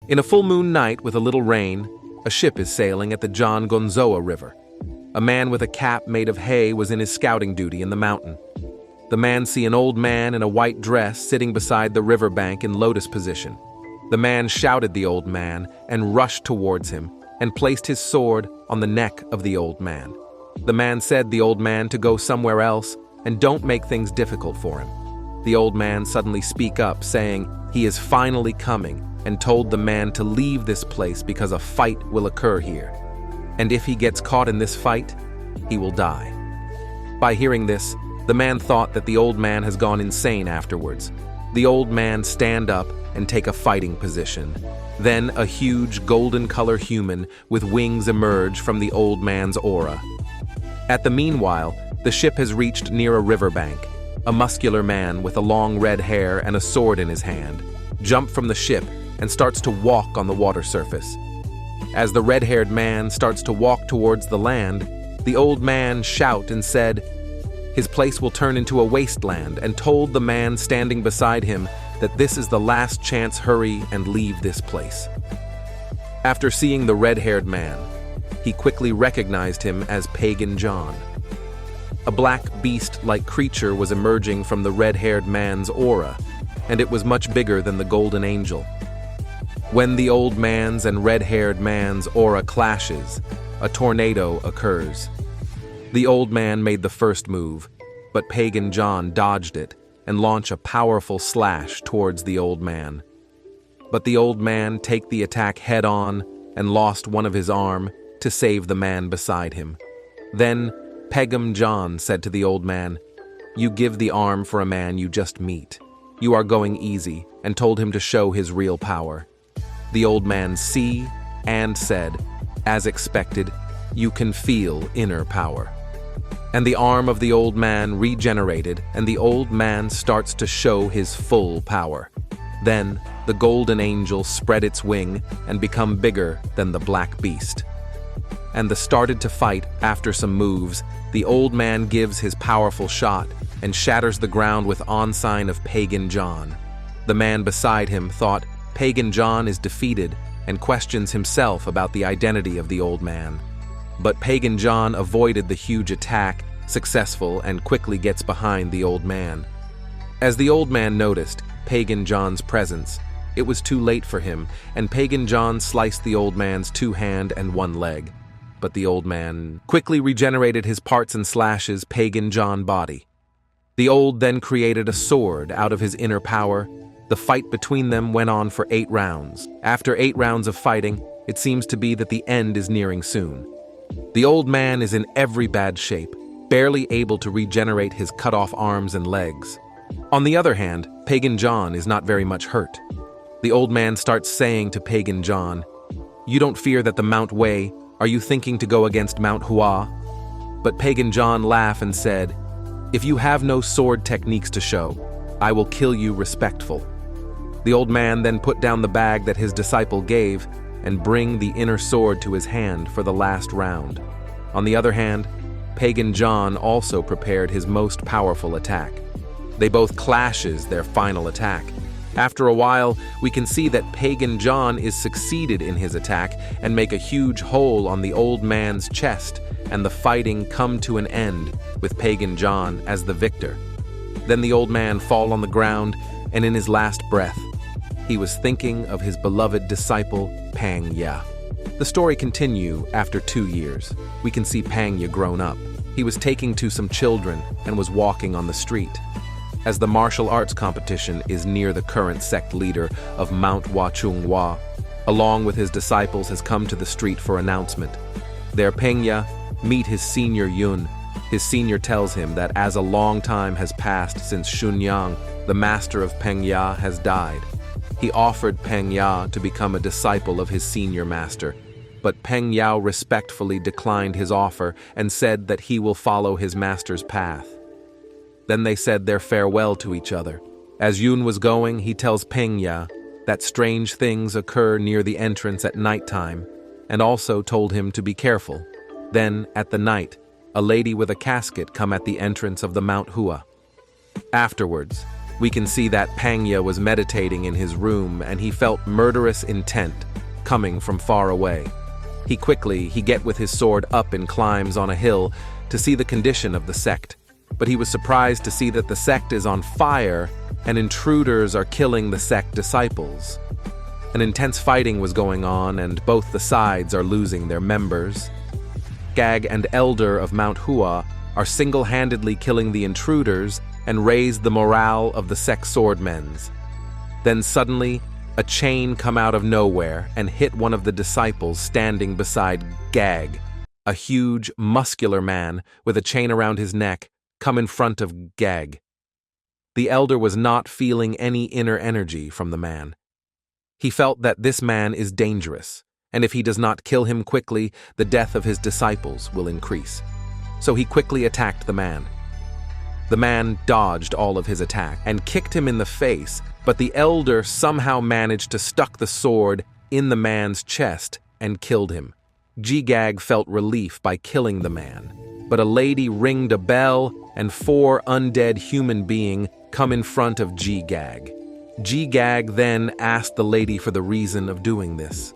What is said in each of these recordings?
In a full moon night with a little rain, a ship is sailing at the John Gonzoa River. A man with a cap made of hay was in his scouting duty in the mountain. The man see an old man in a white dress sitting beside the riverbank in lotus position. The man shouted the old man and rushed towards him and placed his sword on the neck of the old man. The man said the old man to go somewhere else and don't make things difficult for him. The old man suddenly speak up, saying he is finally coming, and told the man to leave this place because a fight will occur here. And if he gets caught in this fight, he will die. By hearing this, the man thought that the old man has gone insane afterwards. The old man stand up and take a fighting position. Then a huge golden-color human with wings emerge from the old man's aura. At the meanwhile, the ship has reached near a riverbank. A muscular man with a long red hair and a sword in his hand jumps from the ship and starts to walk on the water surface. As the red-haired man starts to walk towards the land, the old man shouted and said his place will turn into a wasteland, and told the man standing beside him that this is the last chance, hurry and leave this place. After seeing the red-haired man, he quickly recognized him as Pagan John. A black beast-like creature was emerging from the red-haired man's aura, and it was much bigger than the golden angel. When the old man's and red-haired man's aura clashes, a tornado occurs. The old man made the first move, but Pagan John dodged it and launched a powerful slash towards the old man. But the old man take the attack head-on and lost one of his arm to save the man beside him. Then Pagan John said to the old man, "You give the arm for a man you just meet. You are going easy," and told him to show his real power. The old man see and said, "As expected, you can feel inner power." And the arm of the old man regenerated, and the old man starts to show his full power. Then the golden angel spread its wing and become bigger than the black beast. And they started to fight. After some moves, the old man gives his powerful shot and shatters the ground with ensign of Pagan John. The man beside him thought Pagan John is defeated and questions himself about the identity of the old man. But Pagan John avoided the huge attack, successful, and quickly gets behind the old man. As the old man noticed Pagan John's presence, it was too late for him, and Pagan John sliced the old man's 2 hands and 1 leg. But the old man quickly regenerated his parts and slashes Pagan John's body. The old then created a sword out of his inner power. The fight between them went on for 8 rounds. After 8 rounds of fighting, it seems to be that the end is nearing soon. The old man is in every bad shape, barely able to regenerate his cut-off arms and legs. On the other hand, Pagan John is not very much hurt. The old man starts saying to Pagan John, "You don't fear that the Mount Hua? Are you thinking to go against Mount Hua?" But Pagan John laughed and said, "If you have no sword techniques to show, I will kill you respectful." The old man then put down the bag that his disciple gave and bring the inner sword to his hand for the last round. On the other hand, Pagan John also prepared his most powerful attack. They both clashes their final attack. After a while, we can see that Pagan John is succeeded in his attack and make a huge hole on the old man's chest, and the fighting come to an end with Pagan John as the victor. Then the old man fall on the ground, and in his last breath, he was thinking of his beloved disciple, Pangya. The story continue after 2 years. We can see Pangya grown up. He was taking to some children and was walking on the street. As the martial arts competition is near, the current sect leader of Mount Hua, along with his disciples, has come to the street for announcement. There Pangya meet his senior Yun. His senior tells him that as a long time has passed since Xunyang, the master of Pangya, has died. He offered Pangya to become a disciple of his senior master, but Pangya respectfully declined his offer and said that he will follow his master's path. Then they said their farewell to each other. As Yun was going, he tells Pangya that strange things occur near the entrance at nighttime, and also told him to be careful. Then, at the night, a lady with a casket come at the entrance of the Mount Hua. Afterwards, We can see that Pangya was meditating in his room and he felt murderous intent coming from far away. He get with his sword up and climbs on a hill to see the condition of the sect, but he was surprised to see that the sect is on fire and intruders are killing the sect disciples. An intense fighting was going on and both the sides are losing their members. Gag and Elder of Mount Hua are single-handedly killing the intruders and raise the morale of the sect swordmen's. Then suddenly, a chain come out of nowhere and hit one of the disciples standing beside Gag. A huge, muscular man with a chain around his neck come in front of Gag. The elder was not feeling any inner energy from the man. He felt that this man is dangerous, and if he does not kill him quickly, the death of his disciples will increase. So he quickly attacked the man. The man dodged all of his attack and kicked him in the face, but the elder somehow managed to stuck the sword in the man's chest and killed him. Gag felt relief by killing the man, but a lady ringed a bell and 4 undead human beings come in front of Gag. Gag then asked the lady for the reason of doing this.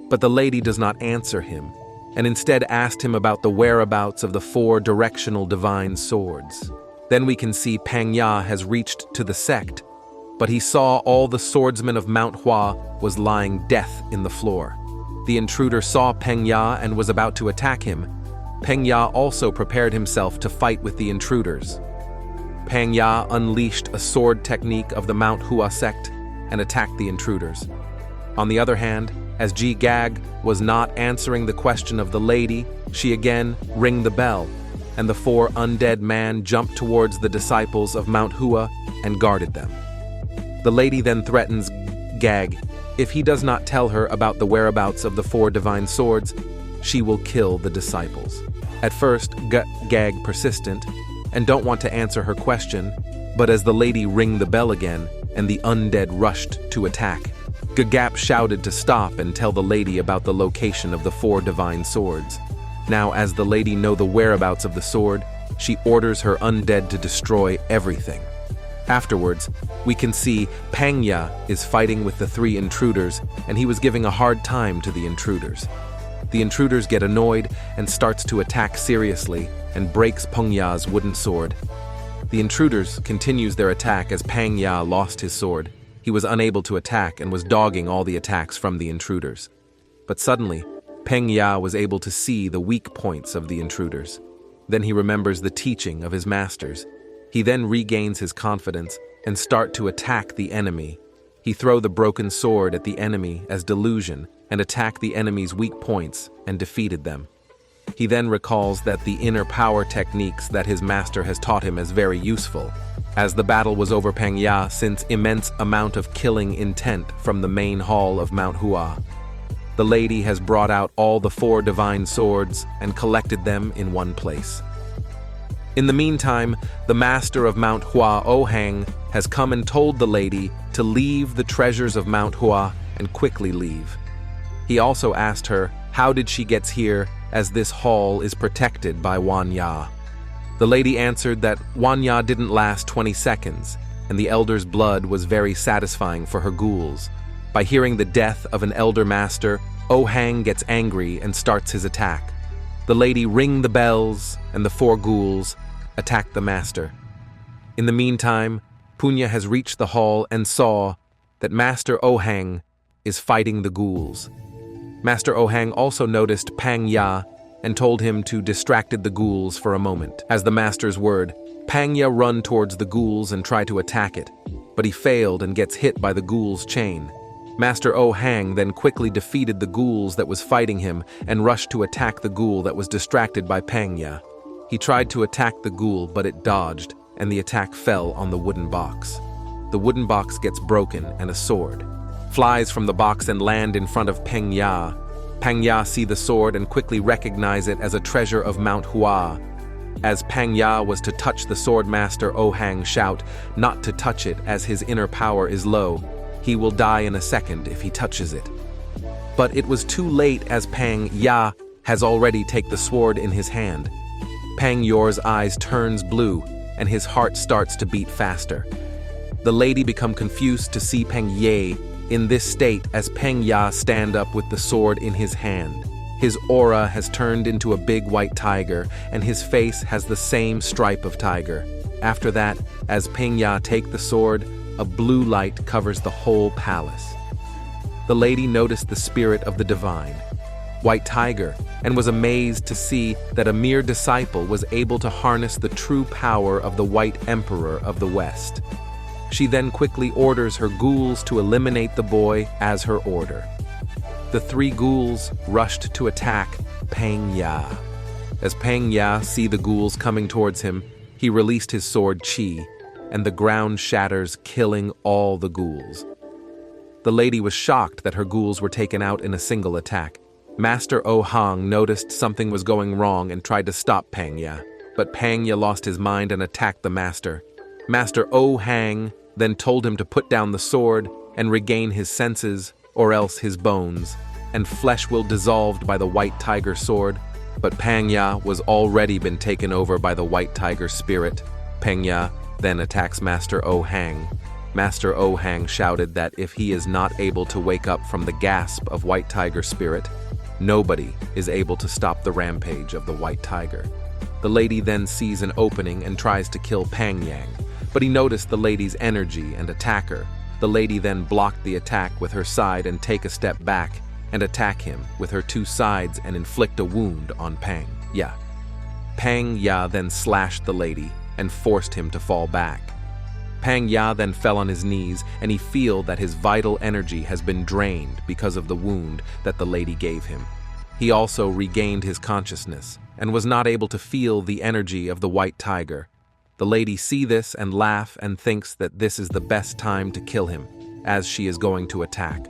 But the lady does not answer him, and instead asked him about the whereabouts of the 4 directional divine swords. Then we can see Pangya has reached to the sect, but he saw all the swordsmen of Mount Hua was lying death in the floor. The intruder saw Pangya and was about to attack him. Pangya also prepared himself to fight with the intruders. Pangya unleashed a sword technique of the Mount Hua sect and attacked the intruders. On the other hand, as Gag was not answering the question of the lady, she again rang the bell, and the 4 undead men jumped towards the disciples of Mount Hua and guarded them. The lady then threatens Gag. If he does not tell her about the whereabouts of the 4 divine swords, she will kill the disciples. At first, Gag persistent and don't want to answer her question, but as the lady rang the bell again and the undead rushed to attack, Gagap shouted to stop and tell the lady about the location of the 4 divine swords. Now, as the lady know the whereabouts of the sword, she orders her undead to destroy everything. Afterwards, we can see Pangya is fighting with the 3 intruders, and he was giving a hard time to the intruders. The intruders get annoyed and starts to attack seriously and breaks Pangya's wooden sword. The intruders continues their attack as Pangya lost his sword. He was unable to attack and was dogging all the attacks from the intruders. But suddenly, Pangya was able to see the weak points of the intruders. Then he remembers the teaching of his masters. He then regains his confidence and start to attack the enemy. He throw the broken sword at the enemy as delusion and attack the enemy's weak points and defeated them. He then recalls that the inner power techniques that his master has taught him is very useful. As the battle was over, Pangya sensed immense amount of killing intent from the main hall of Mount Hua. The lady has brought out all the 4 divine swords and collected them in one place. In the meantime, the master of Mount Hua, Ohang, has come and told the lady to leave the treasures of Mount Hua and quickly leave. He also asked her how did she get here, as this hall is protected by Wanya. The lady answered that Wanya didn't last 20 seconds, and the elder's blood was very satisfying for her ghouls. By hearing the death of an elder master, Ohang gets angry and starts his attack. The lady ring the bells, and the 4 ghouls attack the master. In the meantime, Punya has reached the hall and saw that Master Ohang is fighting the ghouls. Master Ohang also noticed Pangya and told him to distracted the ghouls for a moment. As the master's word, Pangya run towards the ghouls and try to attack it, but he failed and gets hit by the ghoul's chain. Master Ohang then quickly defeated the ghouls that was fighting him and rushed to attack the ghoul that was distracted by Pangya. He tried to attack the ghoul, but it dodged, and the attack fell on the wooden box. The wooden box gets broken, and a sword flies from the box and land in front of Pangya. Pangya see the sword and quickly recognize it as a treasure of Mount Hua. As Pangya was to touch the sword, Master Ohang shout not to touch it as his inner power is low. He will die in a second if he touches it. But it was too late as Pangya has already taken the sword in his hand. Pangya's eyes turns blue and his heart starts to beat faster. The lady become confused to see Pangya in this state as Pangya stand up with the sword in his hand. His aura has turned into a big white tiger, and his face has the same stripe of tiger. After that, as Pangya take the sword, a blue light covers the whole palace. The lady noticed the spirit of the divine, white tiger, and was amazed to see that a mere disciple was able to harness the true power of the white emperor of the West. She then quickly orders her ghouls to eliminate the boy as her order. The 3 ghouls rushed to attack Pangya. As Pangya see the ghouls coming towards him, he released his sword Chi, and the ground shatters, killing all the ghouls. The lady was shocked that her ghouls were taken out in a single attack. Master Oh Hang noticed something was going wrong and tried to stop Pangya, but Pangya lost his mind and attacked the master. Master Oh Hang then told him to put down the sword and regain his senses, or else his bones and flesh will dissolved by the white tiger sword. But Pangya was already been taken over by the white tiger spirit. Pangya then attacks Master Oh Hang. Master Oh Hang shouted that if he is not able to wake up from the gasp of white tiger spirit, nobody is able to stop the rampage of the white tiger. The lady then sees an opening and tries to kill Pangyang, but he noticed the lady's energy and attack her. The lady then blocked the attack with her side and take a step back and attack him with her 2 sides and inflict a wound on Pangya. Pangya then slashed the lady and forced him to fall back. Pangya then fell on his knees, and he feel that his vital energy has been drained because of the wound that the lady gave him. He also regained his consciousness and was not able to feel the energy of the white tiger. The lady see this and laugh and thinks that this is the best time to kill him, as she is going to attack.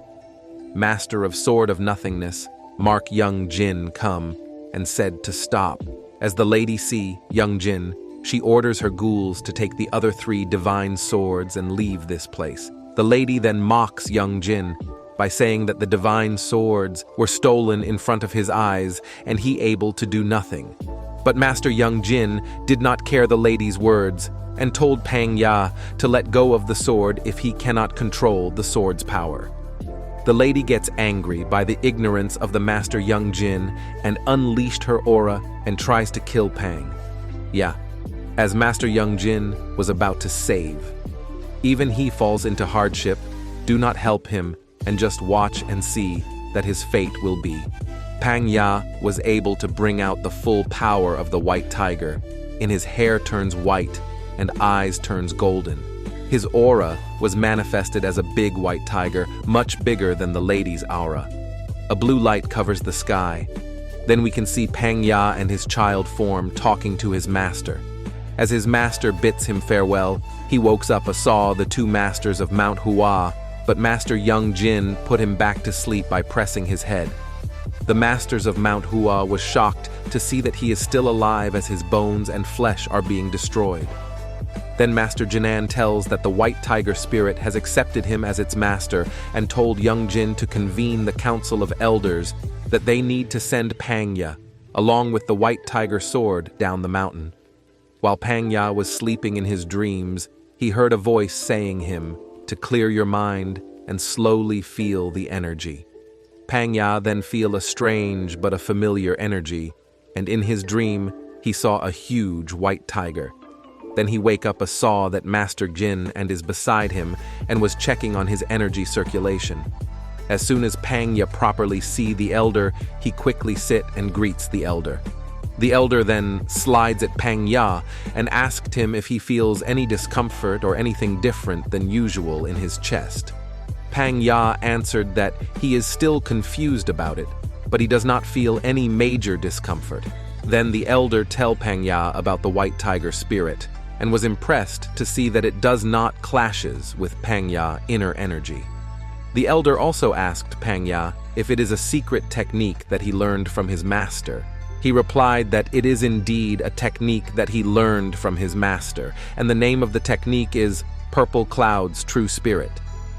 Master of Sword of Nothingness, Mark Young Jin come and said to stop. As the lady see Young Jin, she orders her ghouls to take the other 3 divine swords and leave this place. The lady then mocks Young Jin by saying that the divine swords were stolen in front of his eyes and he able to do nothing. But Master Young Jin did not care the lady's words and told Pangya to let go of the sword if he cannot control the sword's power. The lady gets angry by the ignorance of the Master Young Jin and unleashed her aura and tries to kill Pangya, as Master Young Jin was about to save. Even he falls into hardship. Do not help him and just watch and see that his fate will be. Pangya was able to bring out the full power of the white tiger. In his hair turns white and eyes turns golden. His aura was manifested as a big white tiger, much bigger than the lady's aura. A blue light covers the sky. Then we can see Pangya and his child form talking to his master. As his master bids him farewell, he wakes up and saw the 2 masters of Mount Hua, but Master Young Jin put him back to sleep by pressing his head. The masters of Mount Hua was shocked to see that he is still alive as his bones and flesh are being destroyed. Then Master Jinan tells that the white tiger spirit has accepted him as its master and told Young Jin to convene the council of elders that they need to send Pangya, along with the white tiger sword, down the mountain. While Pangya was sleeping in his dreams, he heard a voice saying him to clear your mind and slowly feel the energy. Pangya then feel a strange but a familiar energy, and in his dream he saw a huge white tiger. Then he wake up and saw that Master Jin and is beside him and was checking on his energy circulation. As soon as Pangya properly see the elder, he quickly sit and greets the elder. The elder then slides at Pangya and asked him if he feels any discomfort or anything different than usual in his chest. Pangya answered that he is still confused about it, but he does not feel any major discomfort. Then the elder tell Pangya about the white tiger spirit and was impressed to see that it does not clashes with Pangya's inner energy. The elder also asked Pangya if it is a secret technique that he learned from his master. He replied that it is indeed a technique that he learned from his master, and the name of the technique is Purple Cloud's True Spirit.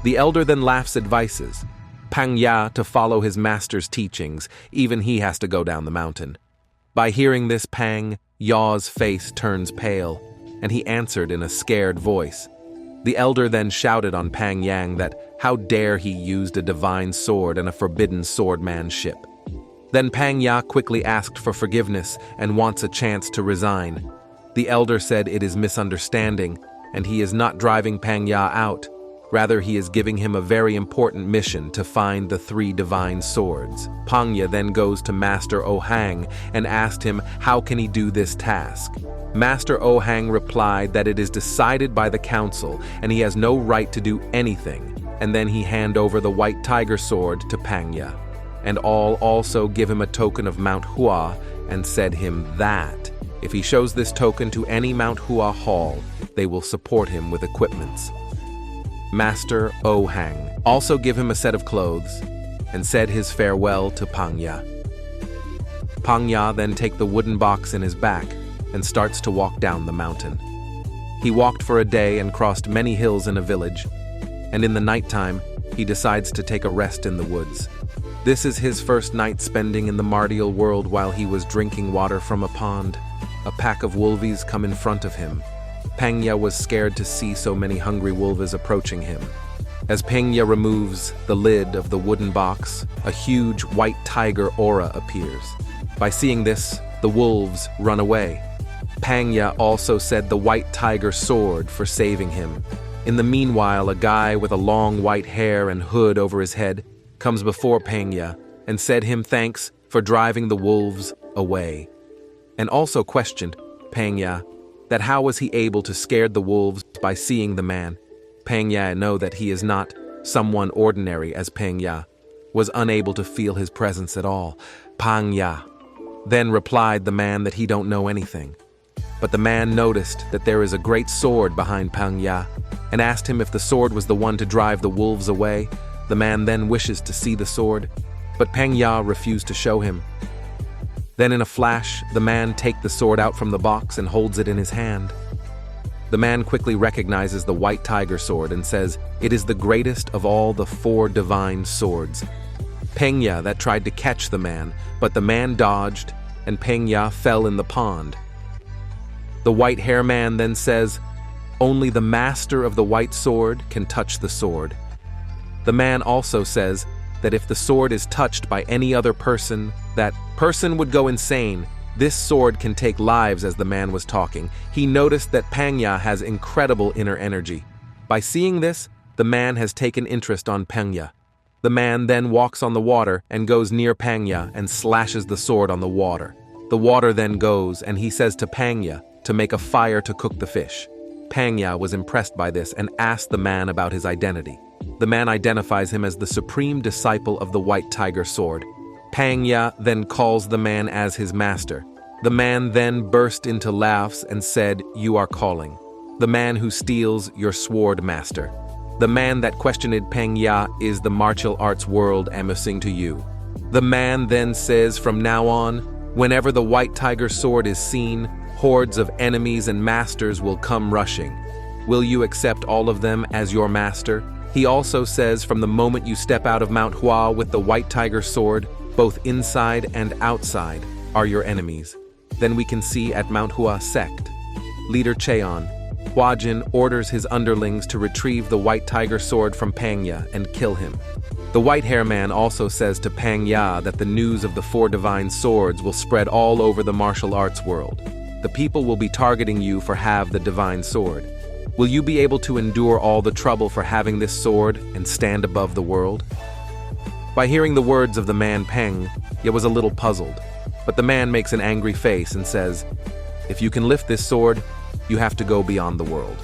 The elder then laughs advices Pangya to follow his master's teachings, even he has to go down the mountain. By hearing this, Pangya's face turns pale, and he answered in a scared voice. The elder then shouted on Pangya that how dare he used a divine sword and a forbidden swordmanship. Then Pangya quickly asked for forgiveness and wants a chance to resign. The elder said it is misunderstanding, and he is not driving Pangya out. Rather, he is giving him a very important mission to find the 3 divine swords. Pangya then goes to Master Ohang and asked him how can he do this task. Master Ohang replied that it is decided by the council and he has no right to do anything, and then he hand over the white tiger sword to Pangya. And all also give him a token of Mount Hua and said him that if he shows this token to any Mount Hua hall, they will support him with equipments. Master Ohang also give him a set of clothes and said his farewell to Pangya. Pangya then take the wooden box in his back and starts to walk down the mountain. He walked for a day and crossed many hills in a village, and in the nighttime, he decides to take a rest in the woods. This is his first night spending in the Martial world while he was drinking water from a pond. A pack of wolves come in front of him. Pangya was scared to see so many hungry wolves approaching him. As Pangya removes the lid of the wooden box, a huge white tiger aura appears. By seeing this, the wolves run away. Pangya also said the white tiger sword for saving him. In the meanwhile, a guy with a long white hair and hood over his head comes before Pangya and said him thanks for driving the wolves away, and also questioned Pangya that how was he able to scare the wolves by seeing the man. Pangya know that he is not someone ordinary, as Pangya was unable to feel his presence at all. Pangya then replied the man that he don't know anything. But the man noticed that there is a great sword behind Pangya and asked him if the sword was the one to drive the wolves away. The man then wishes to see the sword, but Pangya refused to show him. Then in a flash, the man takes the sword out from the box and holds it in his hand. The man quickly recognizes the white tiger sword and says it is the greatest of all the 4 divine swords. Pangya that tried to catch the man, but the man dodged and Pangya fell in the pond. The white hair man then says, only the master of the white sword can touch the sword. The man also says that if the sword is touched by any other person, that person would go insane. This sword can take lives. As the man was talking, he noticed that Pangya has incredible inner energy. By seeing this, the man has taken interest on Pangya. The man then walks on the water and goes near Pangya and slashes the sword on the water. The water then goes and he says to Pangya to make a fire to cook the fish. Pangya was impressed by this and asked the man about his identity. The man identifies him as the supreme disciple of the white tiger sword. Pangya then calls the man as his master. The man then burst into laughs and said, you are calling the man who steals your sword, master. The man that questioned Pangya is the martial arts world amusing to you. The man then says, from now on, whenever the white tiger sword is seen, hordes of enemies and masters will come rushing. Will you accept all of them as your master? He also says, from the moment you step out of Mount Hua with the white tiger sword, both inside and outside are your enemies. Then we can see at Mount Hua sect. Leader Cheon, Huajin orders his underlings to retrieve the white tiger sword from Pangya and kill him. The white hair man also says to Pangya that the news of the 4 divine swords will spread all over the martial arts world. The people will be targeting you for have the divine sword. Will you be able to endure all the trouble for having this sword and stand above the world? By hearing the words of the man Pangya was a little puzzled, but the man makes an angry face and says, if you can lift this sword, you have to go beyond the world.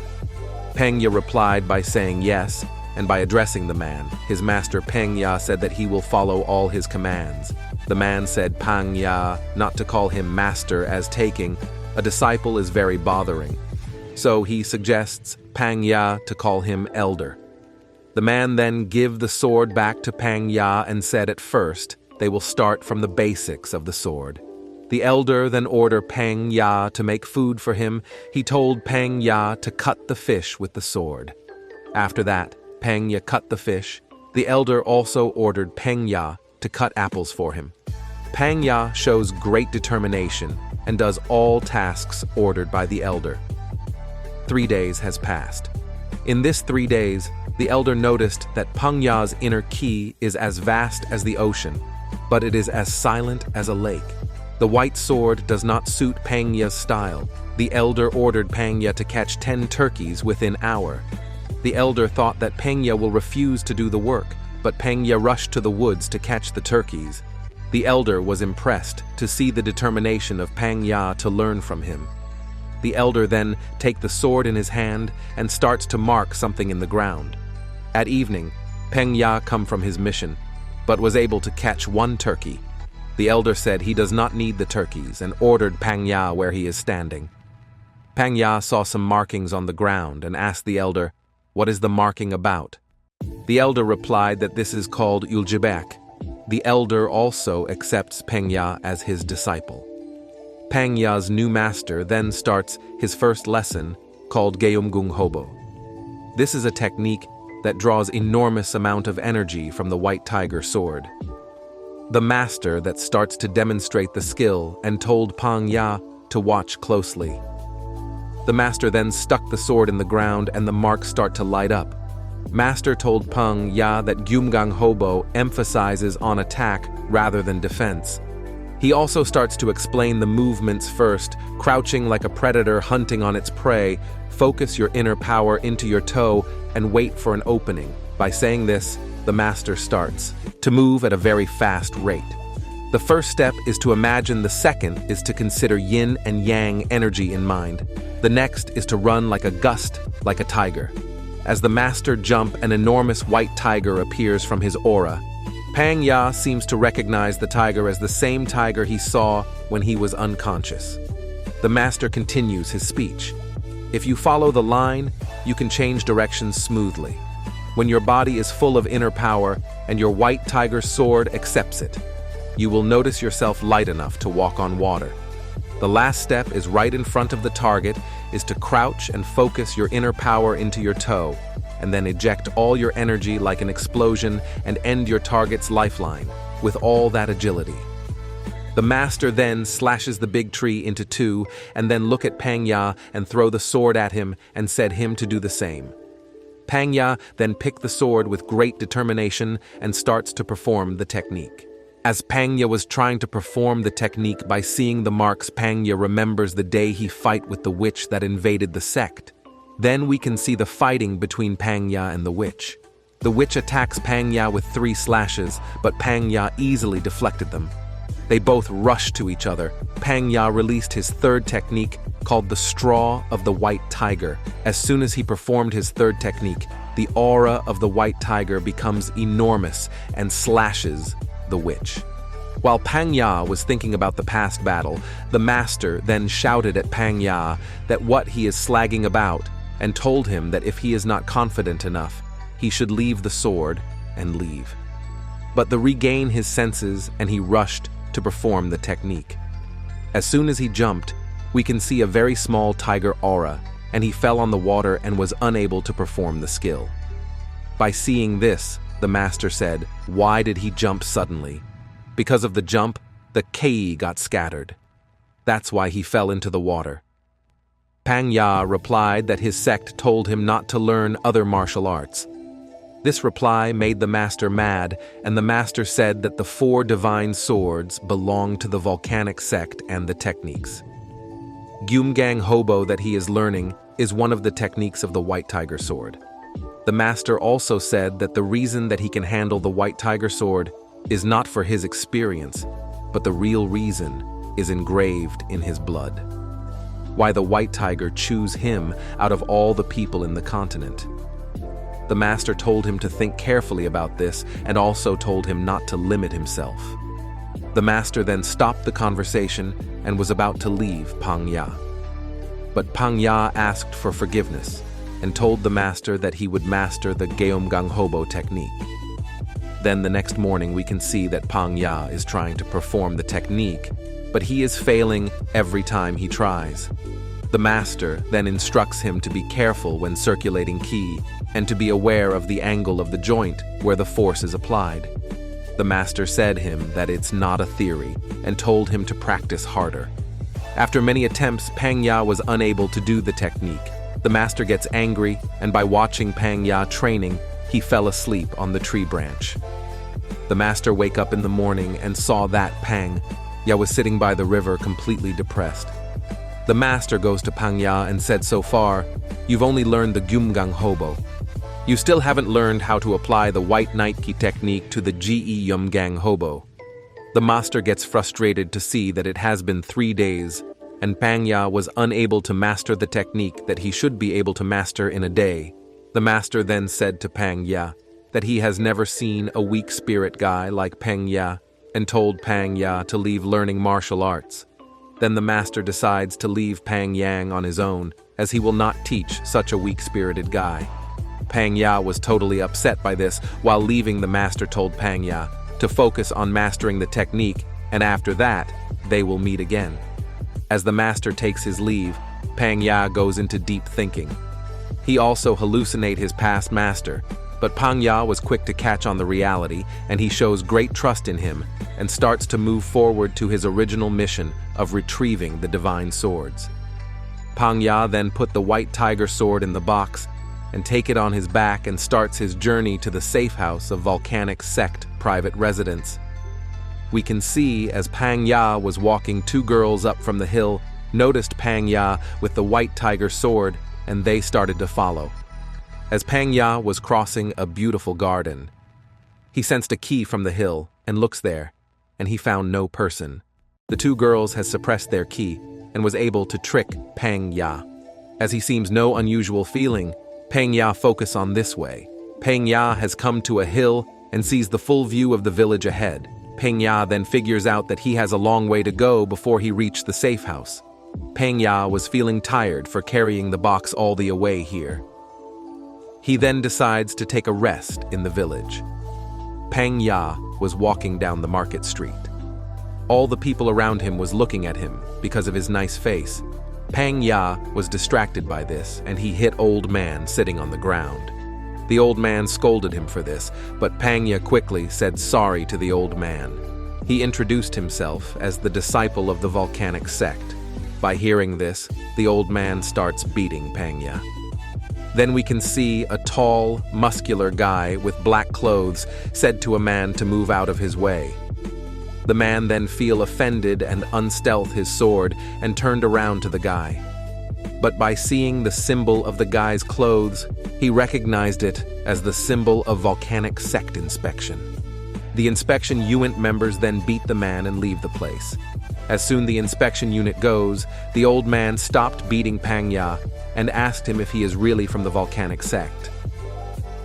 Pangya replied by saying yes, and by addressing the man, his master Pangya said that he will follow all his commands. The man said Pangya not to call him master, as taking a disciple is very bothering. So he suggests Pangya to call him elder. The man then give the sword back to Pangya and said at first they will start from the basics of the sword. The elder then ordered Pangya to make food for him. He told Pangya to cut the fish with the sword. After that, Pangya cut the fish. The elder also ordered Pangya to cut apples for him. Pangya shows great determination and does all tasks ordered by the elder. 3 days has passed. In this 3 days, the elder noticed that Pangya's inner ki is as vast as the ocean, but it is as silent as a lake. The white sword does not suit Pangya's style. The elder ordered Pangya to catch 10 turkeys within an hour. The elder thought that Pangya will refuse to do the work, but Pangya rushed to the woods to catch the turkeys. The elder was impressed to see the determination of Pangya to learn from him. The elder then takes the sword in his hand and starts to mark something in the ground. At evening, Pangya come from his mission, but was able to catch 1 turkey. The elder said he does not need the turkeys and ordered Pangya where he is standing. Pangya saw some markings on the ground and asked the elder, "What is the marking about?" The elder replied that this is called Uljibek. The elder also accepts Pangya as his disciple. Pangya's new master then starts his first lesson called Geumgung Hobo. This is a technique that draws enormous amount of energy from the white tiger sword. The master that starts to demonstrate the skill and told Pangya to watch closely. The master then stuck the sword in the ground and the marks start to light up. Master told Pangya that Geumgung Hobo emphasizes on attack rather than defense. He also starts to explain the movements first, crouching like a predator hunting on its prey. Focus your inner power into your toe and wait for an opening. By saying this, the master starts to move at a very fast rate. The first step is to imagine, the second is to consider yin and yang energy in mind. The next is to run like a gust, like a tiger. As the master jump, an enormous white tiger appears from his aura. Pangya seems to recognize the tiger as the same tiger he saw when he was unconscious. The master continues his speech. If you follow the line, you can change directions smoothly. When your body is full of inner power and your white tiger sword accepts it, you will notice yourself light enough to walk on water. The last step is right in front of the target, is to crouch and focus your inner power into your toe, and then eject all your energy like an explosion and end your target's lifeline with all that agility. The master then slashes the big tree into 2 and then look at Pangya and throw the sword at him and said him to do the same. Pangya then picked the sword with great determination and starts to perform the technique. As Pangya was trying to perform the technique by seeing the marks, Pangya remembers the day he fight with the witch that invaded the sect. Then we can see the fighting between Pangya and the witch. The witch attacks Pangya with 3 slashes, but Pangya easily deflected them. They both rushed to each other. Pangya released his 3rd technique, called the Straw of the White Tiger. As soon as he performed his 3rd technique, the aura of the white tiger becomes enormous and slashes the witch. While Pangya was thinking about the past battle, the master then shouted at Pangya that what he is slagging about and told him that if he is not confident enough, he should leave the sword and leave. But to regain his senses, and he rushed to perform the technique. As soon as he jumped, we can see a very small tiger aura, and he fell on the water and was unable to perform the skill. By seeing this, the master said, "Why did he jump suddenly?" Because of the jump, the kei got scattered. That's why he fell into the water. Pangya replied that his sect told him not to learn other martial arts. This reply made the master mad, and the master said that the 4 divine swords belong to the volcanic sect and the techniques. Geumgung Hobo that he is learning is one of the techniques of the white tiger sword. The master also said that the reason that he can handle the white tiger sword is not for his experience, but the real reason is engraved in his blood. Why the white tiger choose him out of all the people in the continent. The master told him to think carefully about this and also told him not to limit himself. The master then stopped the conversation and was about to leave Pangya. But Pangya asked for forgiveness and told the master that he would master the Geumgung Hobo technique. Then the next morning we can see that Pangya is trying to perform the technique, but he is failing every time he tries. The master then instructs him to be careful when circulating ki and to be aware of the angle of the joint where the force is applied. The master said him that it's not a theory and told him to practice harder. After many attempts, Pangya was unable to do the technique. The master gets angry, and by watching Pangya training, he fell asleep on the tree branch. The master wake up in the morning and saw that Pangya was sitting by the river completely depressed. The master goes to Pangya and said, so far, you've only learned the Gyumgang Hobo. You still haven't learned how to apply the White Knight Ki technique to the Ge Yumgang Hobo. The master gets frustrated to see that it has been 3 days, and Pangya was unable to master the technique that he should be able to master in a day. The master then said to Pangya that he has never seen a weak spirit guy like Pangya and told Pangya to leave learning martial arts. Then the master decides to leave Pangyang on his own, as he will not teach such a weak-spirited guy. Pangya was totally upset by this, while leaving the master told Pangya to focus on mastering the technique, and after that, they will meet again. As the master takes his leave, Pangya goes into deep thinking. He also hallucinates his past master, but Pangya was quick to catch on the reality, and he shows great trust in him and starts to move forward to his original mission of retrieving the divine swords. Pangya then put the white tiger sword in the box and take it on his back and starts his journey to the safe house of volcanic sect private residence. We can see as Pangya was walking, 2 girls up from the hill noticed Pangya with the white tiger sword, and they started to follow. As Pangya was crossing a beautiful garden, he sensed a key from the hill and looks there, and he found no person. The 2 girls has suppressed their key and was able to trick Pangya. As he seems no unusual feeling, Pangya focus on this way. Pangya has come to a hill and sees the full view of the village ahead. Pangya then figures out that he has a long way to go before he reached the safe house. Pangya was feeling tired for carrying the box all the way here. He then decides to take a rest in the village. Pangya was walking down the market street. All the people around him was looking at him because of his nice face. Pangya was distracted by this, and he hit old man sitting on the ground. The old man scolded him for this, but Pangya quickly said sorry to the old man. He introduced himself as the disciple of the volcanic sect. By hearing this, the old man starts beating Pangya. Then we can see a tall, muscular guy with black clothes said to a man to move out of his way. The man then feel offended and unstealth his sword and turned around to the guy. But by seeing the symbol of the guy's clothes, he recognized it as the symbol of volcanic sect inspection. The inspection unit members then beat the man and leave the place. As soon the inspection unit goes, the old man stopped beating Pangya and asked him if he is really from the volcanic sect.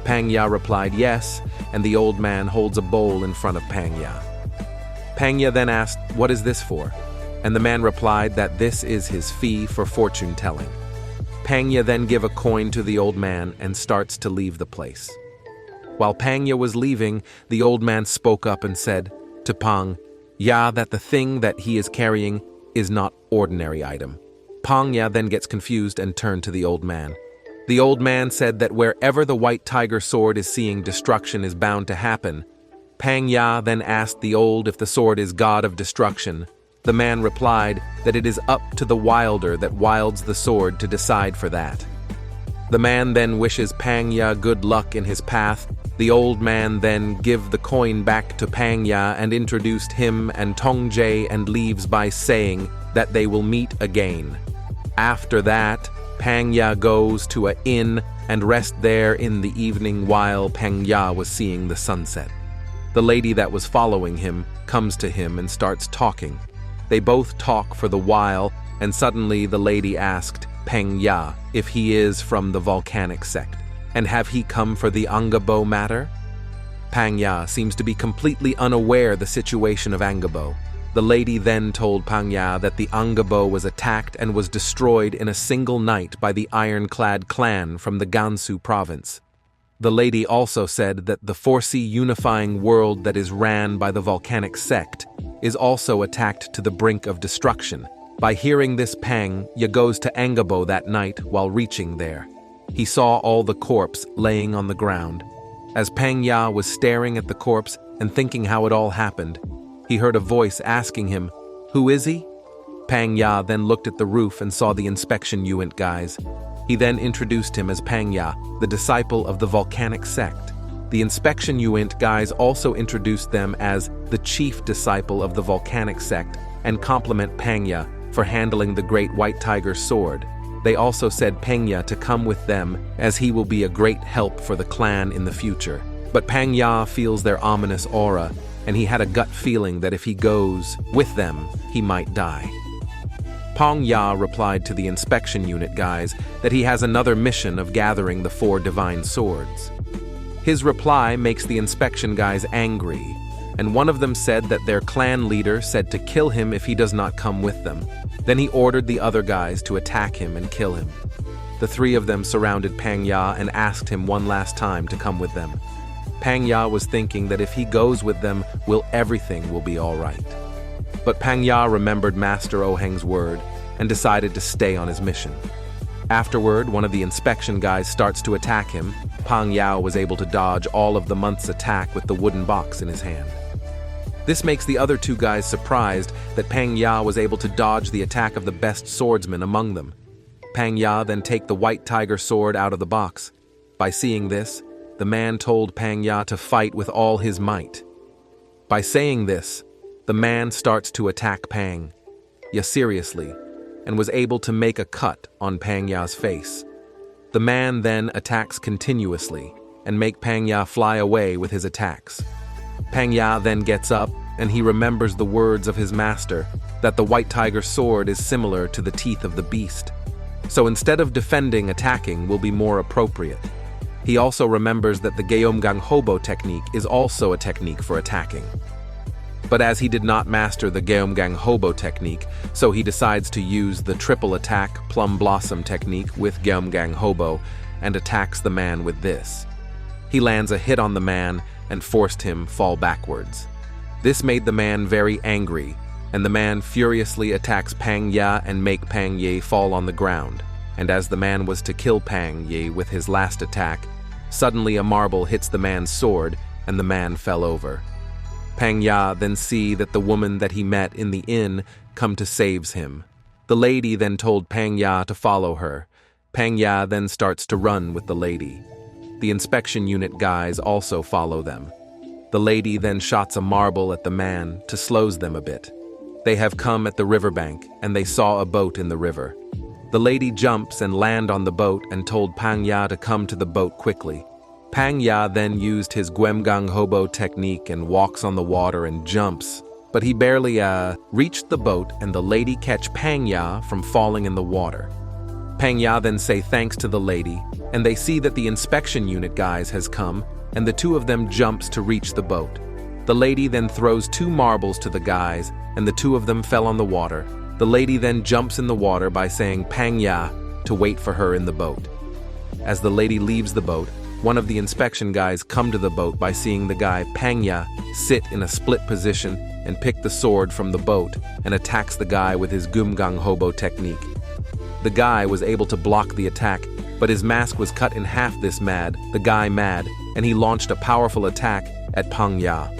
Pangya replied yes, and the old man holds a bowl in front of Pangya. Pangya then asked, "What is this for?" And the man replied that this is his fee for fortune-telling. Pangya then give a coin to the old man and starts to leave the place. While Pangya was leaving, the old man spoke up and said to Pangya that the thing that he is carrying is not ordinary item. Pangya then gets confused and turned to the old man. The old man said that wherever the white tiger sword is seeing destruction is bound to happen. Pangya then asked the old if the sword is god of destruction. The man replied that it is up to the wilder that wields the sword to decide for that. The man then wishes Pangya good luck in his path. The old man then give the coin back to Pangya and introduced him and Tongjae and leaves by saying that they will meet again. After that, Pangya goes to an inn and rest there in the evening while Pangya was seeing the sunset. The lady that was following him comes to him and starts talking. They both talk for the while, and suddenly the lady asked Pangya if he is from the volcanic sect, and have he come for the Angabo matter? Pangya seems to be completely unaware the situation of Angabo. The lady then told Pangya that the Angabo was attacked and was destroyed in a single night by the ironclad clan from the Gansu province. The lady also said that the 4C unifying world that is ran by the volcanic sect is also attacked to the brink of destruction. By hearing this, Pangya goes to Angabo that night. While reaching there, he saw all the corpse laying on the ground. As Pangya was staring at the corpse and thinking how it all happened, he heard a voice asking him, "Who is he?" Pangya then looked at the roof and saw the inspection unit guys. He then introduced him as Pangya, the disciple of the volcanic sect. The inspection unit guys also introduced them as the chief disciple of the volcanic sect and compliment Pangya for handling the great white tiger sword. They also said Pangya to come with them as he will be a great help for the clan in the future. But Pangya feels their ominous aura, and he had a gut feeling that if he goes with them, he might die. Pangya replied to the inspection unit guys that he has another mission of gathering the 4 divine swords. His reply makes the inspection guys angry, and one of them said that their clan leader said to kill him if he does not come with them. Then he ordered the other guys to attack him and kill him. The 3 of them surrounded Pangya and asked him one last time to come with them. Pangya was thinking that if he goes with them, everything will be all right. But Pangya remembered Master Ohang's word and decided to stay on his mission. Afterward, one of the inspection guys starts to attack him. Pangya was able to dodge all of the month's attack with the wooden box in his hand. This makes the other 2 guys surprised that Pangya was able to dodge the attack of the best swordsman among them. Pangya then take the white tiger sword out of the box. By seeing this, the man told Pangya to fight with all his might. By saying this, the man starts to attack Pangya seriously and was able to make a cut on Pangya's face. The man then attacks continuously and make Pangya fly away with his attacks. Pangya then gets up and he remembers the words of his master that the white tiger sword is similar to the teeth of the beast. So instead of defending, attacking will be more appropriate. He also remembers that the Geomgang Hobo technique is also a technique for attacking. But as he did not master the Geomgang Hobo technique, so he decides to use the triple attack Plum Blossom technique with Geomgang Hobo and attacks the man with this. He lands a hit on the man and forced him fall backwards. This made the man very angry, and the man furiously attacks Pangya and make Pangya fall on the ground. And as the man was to kill Pangya with his last attack, suddenly a marble hits the man's sword and the man fell over. Pangya then see that the woman that he met in the inn come to saves him. The lady then told Pangya to follow her. Pangya then starts to run with the lady. The inspection unit guys also follow them. The lady then shots a marble at the man to slows them a bit. They have come at the riverbank and they saw a boat in the river. The lady jumps and land on the boat and told Pangya to come to the boat quickly. Pangya then used his Geomgang Hobo technique and walks on the water and jumps, but he barely reached the boat and the lady catch Pangya from falling in the water. Pangya then say thanks to the lady, and they see that the inspection unit guys has come, and the 2 of them jumps to reach the boat. The lady then throws 2 marbles to the guys, and the 2 of them fell on the water. The lady then jumps in the water by saying Pangya to wait for her in the boat. As the lady leaves the boat, one of the inspection guys come to the boat by seeing the guy Pangya sit in a split position and pick the sword from the boat and attacks the guy with his Geomgang Hobo technique. The guy was able to block the attack, but his mask was cut in half. This mad the guy mad, and he launched a powerful attack at Pangya.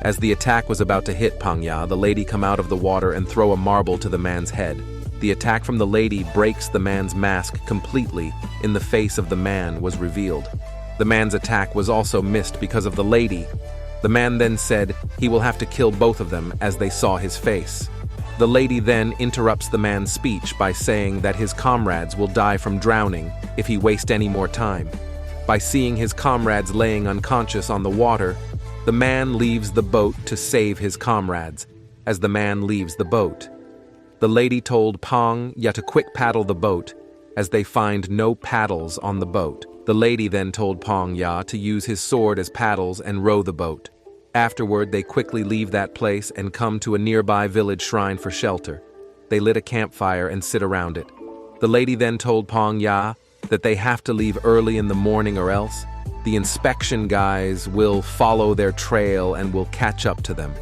As the attack was about to hit Pangya, the lady come out of the water and throw a marble to the man's head. The attack from the lady breaks the man's mask completely. In the face of the man was revealed. The man's attack was also missed because of the lady. The man then said he will have to kill both of them as they saw his face. The lady then interrupts the man's speech by saying that his comrades will die from drowning if he wastes any more time. By seeing his comrades laying unconscious on the water, the man leaves the boat to save his comrades. As the man leaves the boat, the lady told Pangya to quick paddle the boat as they find no paddles on the boat. The lady then told Pangya to use his sword as paddles and row the boat. Afterward, they quickly leave that place and come to a nearby village shrine for shelter. They lit a campfire and sit around it. The lady then told Pangya that they have to leave early in the morning or else the inspection guys will follow their trail and will catch up to them.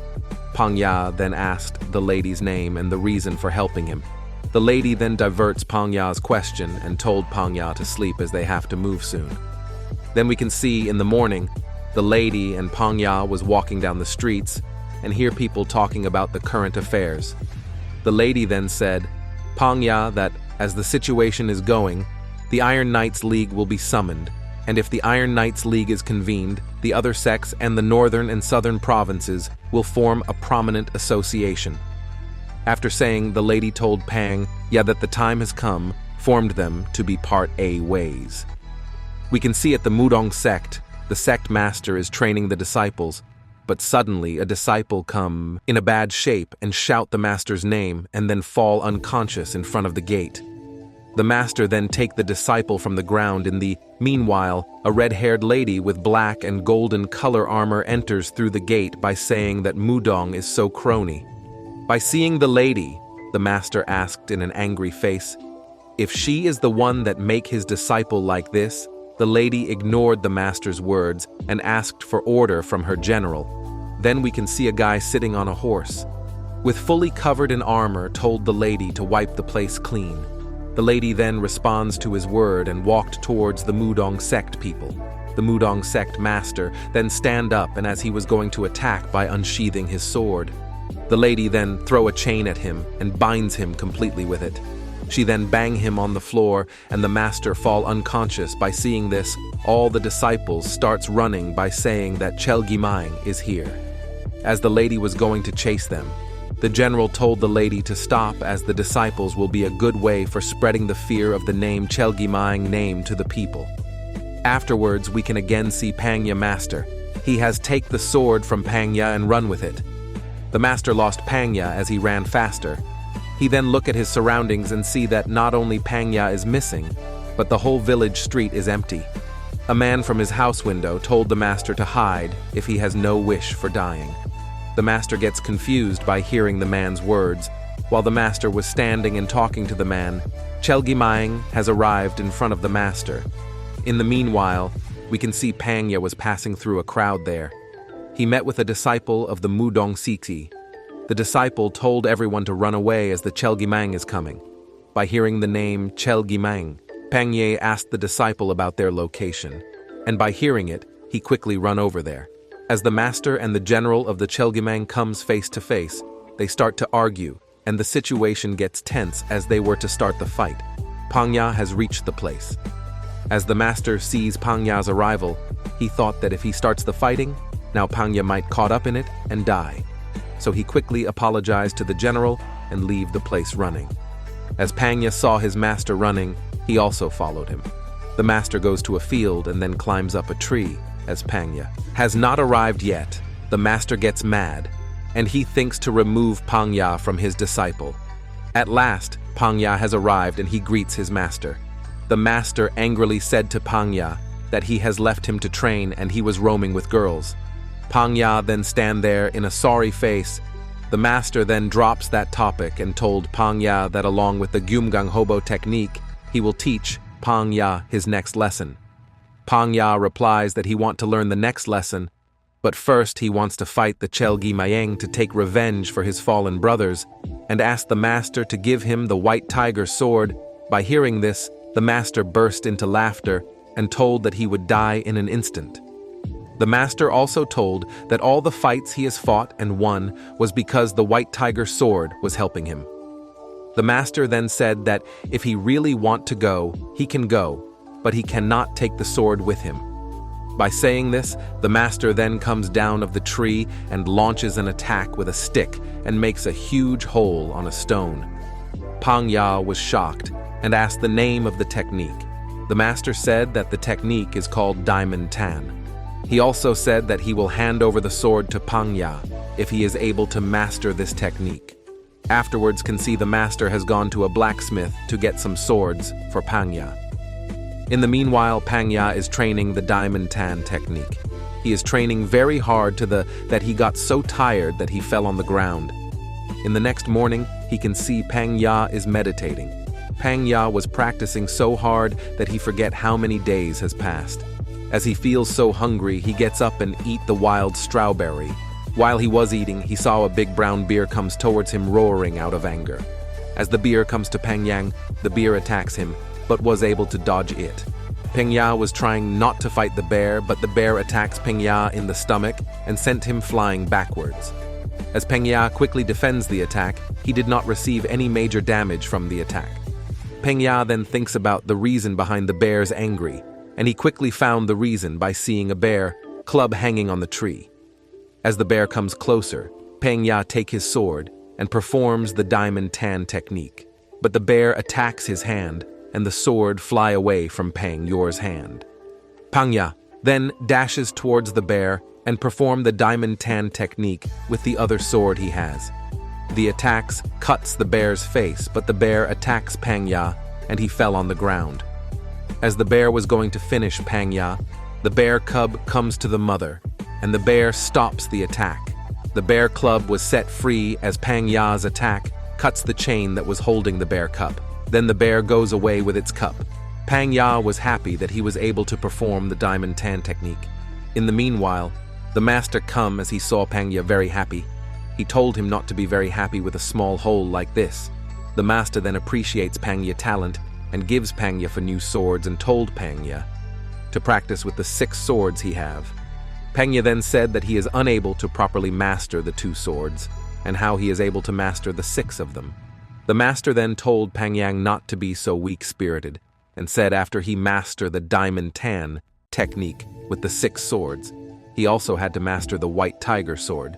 Pangya then asked the lady's name and the reason for helping him. The lady then diverts Pangya's question and told Pangya to sleep as they have to move soon. Then we can see in the morning, the lady and Pangya was walking down the streets and hear people talking about the current affairs. The lady then said, Pangya, that as the situation is going, The Iron Knights League will be summoned, and if the Iron Knights League is convened, the other sects and the northern and southern provinces will form a prominent association. After saying, the lady told Pangya that the time has come, formed them to be part A ways. We can see at the Mudong sect, the sect master is training the disciples, but suddenly a disciple come in a bad shape and shout the master's name and then fall unconscious in front of the gate. The master then take the disciple from the ground. In the meanwhile, a red-haired lady with black and golden color armor enters through the gate by saying that Mudong is so crony. By seeing the lady, the master asked in an angry face, if she is the one that make his disciple like this. The lady ignored the master's words and asked for order from her general. Then we can see a guy sitting on a horse, with fully covered in armor, told the lady to wipe the place clean. The lady then responds to his word and walked towards the Mudong sect people. The Mudong sect master then stand up, and as he was going to attack by unsheathing his sword, the lady then throw a chain at him and binds him completely with it. She then bang him on the floor and the master fall unconscious. By seeing this, all the disciples starts running by saying that Chelgimang is here. As the lady was going to chase them, the general told the lady to stop, as the disciples will be a good way for spreading the fear of the name Chelgimang name to the people. Afterwards, we can again see Pangya master. He has take the sword from Pangya and run with it. The master lost Pangya as he ran faster. He then look at his surroundings and see that not only Pangya is missing, but the whole village street is empty. A man from his house window told the master to hide if he has no wish for dying. The master gets confused by hearing the man's words. While the master was standing and talking to the man, Chelgimang has arrived in front of the master. In the meanwhile, we can see Pangya was passing through a crowd there. He met with a disciple of the Mudong city. The disciple told everyone to run away as the Chelgimang is coming. By hearing the name Chelgimang, Pangya asked the disciple about their location, and by hearing it, he quickly run over there. As the master and the general of the Chelgimang comes face to face, they start to argue, and the situation gets tense as they were to start the fight. Pangya has reached the place. As the master sees Pangya's arrival, he thought that if he starts the fighting, now Pangya might caught up in it and die. So he quickly apologized to the general and leave the place running. As Pangya saw his master running, he also followed him. The master goes to a field and then climbs up a tree. As Pangya has not arrived yet, the master gets mad, and he thinks to remove Pangya from his disciple. At last, Pangya has arrived and he greets his master. The master angrily said to Pangya that he has left him to train and he was roaming with girls. Pangya then stand there in a sorry face. The master then drops that topic and told Pangya that along with the Gyumgang Hobo technique, he will teach Pangya his next lesson. Pangya replies that he wants to learn the next lesson, but first he wants to fight the Chelgimang to take revenge for his fallen brothers, and asked the master to give him the white tiger sword. By hearing this, the master burst into laughter and told that he would die in an instant. The master also told that all the fights he has fought and won was because the white tiger sword was helping him. The master then said that if he really want to go, he can go, but he cannot take the sword with him. By saying this, the master then comes down of the tree and launches an attack with a stick and makes a huge hole on a stone. Pangya was shocked and asked the name of the technique. The master said that the technique is called Diamond Tan. He also said that he will hand over the sword to Pangya if he is able to master this technique. Afterwards can see the master has gone to a blacksmith to get some swords for Pangya. In the meanwhile, Pangya is training the Diamond Tan technique. He is training very hard that he got so tired that he fell on the ground. In the next morning, he can see Pangya is meditating. Pangya was practicing so hard that he forget how many days has passed. As he feels so hungry, he gets up and eat the wild strawberry. While he was eating, he saw a big brown bear comes towards him roaring out of anger. As the bear comes to Pangya, the bear attacks him, but was able to dodge it. Pangya was trying not to fight the bear, but the bear attacks Pangya in the stomach and sent him flying backwards. As Pangya quickly defends the attack, he did not receive any major damage from the attack. Pangya then thinks about the reason behind the bear's angry, and he quickly found the reason by seeing a bear club hanging on the tree. As the bear comes closer, Pangya takes his sword and performs the diamond tan technique, but the bear attacks his hand and the sword fly away from Pangya's hand. Pangya then dashes towards the bear and perform the diamond tan technique with the other sword he has. The attacks cuts the bear's face, but the bear attacks Pangya and he fell on the ground. As the bear was going to finish Pangya, the bear cub comes to the mother, and the bear stops the attack. The bear club was set free as Pangya's attack cuts the chain that was holding the bear cup. Then the bear goes away with its cup. Pangya was happy that he was able to perform the diamond tan technique. In the meanwhile, the master come as he saw Pangya very happy. He told him not to be very happy with a small hole like this. The master then appreciates Pangya's talent and gives Pangya for new swords and told Pangya to practice with the 6 swords he have. Pangya then said that he is unable to properly master the 2 swords and how he is able to master the 6 of them. The master then told Pangya not to be so weak-spirited and said after he mastered the diamond tan technique with the 6 swords, he also had to master the white tiger sword.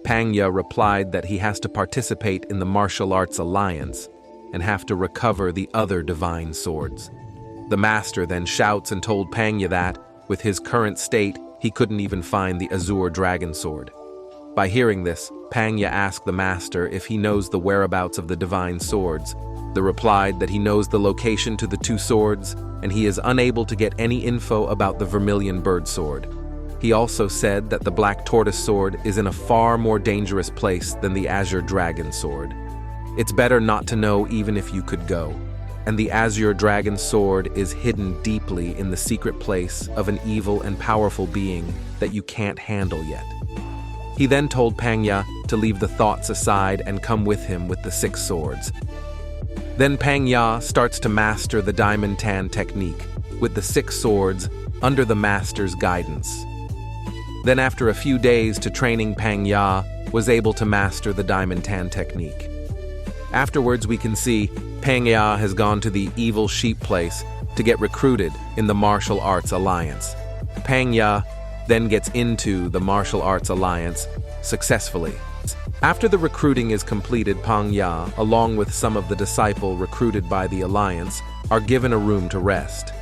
Pangya replied that he has to participate in the martial arts alliance and have to recover the other divine swords. The master then shouts and told Pangya that, with his current state, he couldn't even find the azure dragon sword. By hearing this, Pangya asked the master if he knows the whereabouts of the divine swords. The replied that he knows the location to the 2 swords, and he is unable to get any info about the vermilion bird sword. He also said that the black tortoise sword is in a far more dangerous place than the azure dragon sword. It's better not to know even if you could go. And the azure dragon sword is hidden deeply in the secret place of an evil and powerful being that you can't handle yet. He then told Pangya to leave the thoughts aside and come with him with the 6 swords. Then Pangya starts to master the diamond tan technique with the 6 swords under the master's guidance. Then after a few days to training, Pangya was able to master the diamond tan technique. Afterwards we can see Pangya has gone to the evil sheep place to get recruited in the martial arts alliance. Pangya then gets into the martial arts alliance successfully. After the recruiting is completed, Pangya, along with some of the disciples recruited by the alliance, are given a room to rest.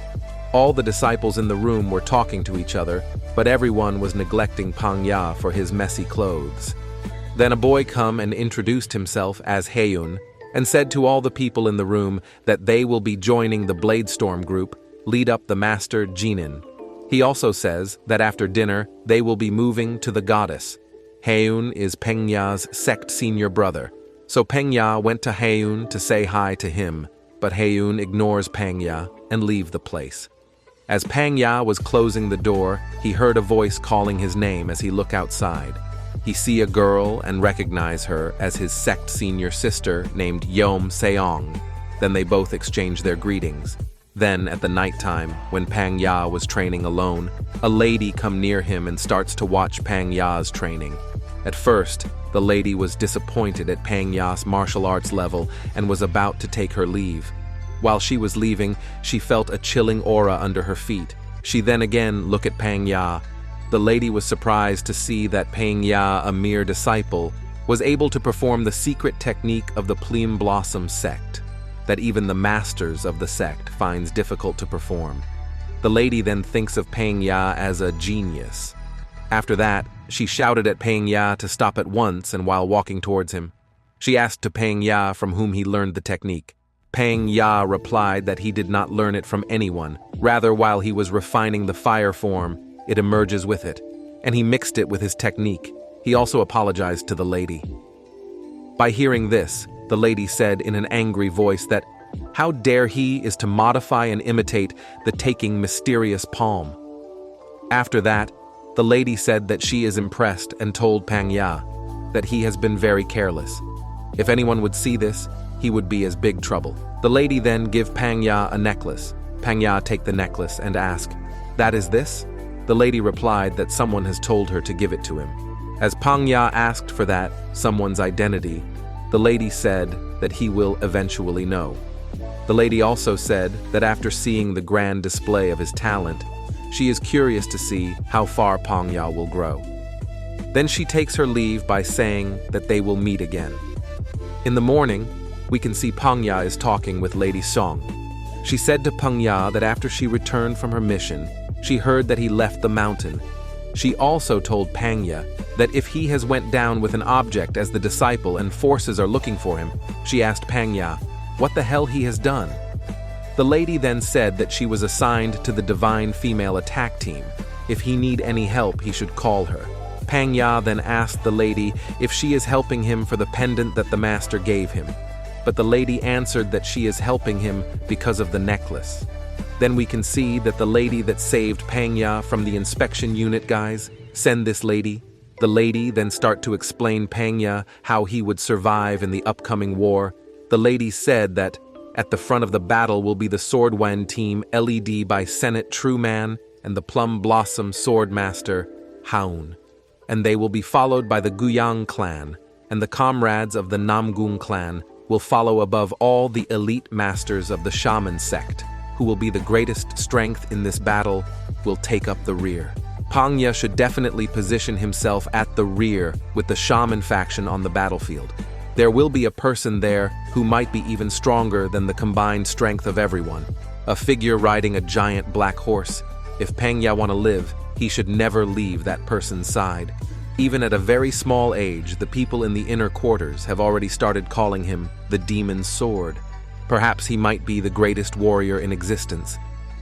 All the disciples in the room were talking to each other, but everyone was neglecting Pangya for his messy clothes. Then a boy come and introduced himself as Heiyun and said to all the people in the room that they will be joining the Bladestorm group, lead up the master Jinin. He also says that after dinner they will be moving to the goddess. Heiyun is Pangya's sect senior brother, so Pangya went to Heiyun to say hi to him, but Heiyun ignores Pangya and leave the place. As Pangya was closing the door, he heard a voice calling his name as he looked outside. He see a girl and recognize her as his sect senior sister named Yom Seong. Then they both exchange their greetings. Then, at the nighttime, when Pangya was training alone, a lady come near him and starts to watch Pangya's training. At first, the lady was disappointed at Pangya's martial arts level and was about to take her leave. While she was leaving, she felt a chilling aura under her feet. She then again looked at Pangya. The lady was surprised to see that Pangya, a mere disciple, was able to perform the secret technique of the Pleam Blossom sect, that even the masters of the sect finds difficult to perform. The lady then thinks of Pangya as a genius. After that, she shouted at Pangya to stop at once, and while walking towards him, she asked to Pangya from whom he learned the technique. Pangya replied that he did not learn it from anyone. Rather, while he was refining the fire form, it emerges with it, and he mixed it with his technique. He also apologized to the lady. By hearing this, the lady said in an angry voice that, how dare he is to modify and imitate the taking mysterious palm. After that, the lady said that she is impressed and told Pangya that he has been very careless. If anyone would see this, he would be as big trouble. The lady then give Pangya a necklace. Pangya take the necklace and ask, that is this? The lady replied that someone has told her to give it to him. As Pangya asked for that, someone's identity, the lady said that he will eventually know. The lady also said that after seeing the grand display of his talent, she is curious to see how far Pangya will grow. Then she takes her leave by saying that they will meet again. In the morning, we can see Pangya is talking with Lady Song. She said to Pangya that after she returned from her mission, she heard that he left the mountain. She also told Pangya that if he has went down with an object as the disciple and forces are looking for him, she asked Pangya what the hell he has done. The lady then said that she was assigned to the divine female attack team. If he need any help, he should call her. Pangya then asked the lady if she is helping him for the pendant that the master gave him. But the lady answered that she is helping him because of the necklace. Then we can see that the lady that saved Pangya from the inspection unit guys send this lady. The lady then start to explain Pangya how he would survive in the upcoming war. The lady said that at the front of the battle will be the Swordwan team led by Senate Trueman and the Plum Blossom Swordmaster Haun. And they will be followed by the Guyang clan, and the comrades of the Namgung clan will follow above all the elite masters of the Shaman sect, who will be the greatest strength in this battle, will take up the rear. Pangya should definitely position himself at the rear with the Shaman faction on the battlefield. There will be a person there who might be even stronger than the combined strength of everyone. A figure riding a giant black horse. If Pangya want to live, he should never leave that person's side. Even at a very small age, the people in the inner quarters have already started calling him the Demon's Sword. Perhaps he might be the greatest warrior in existence.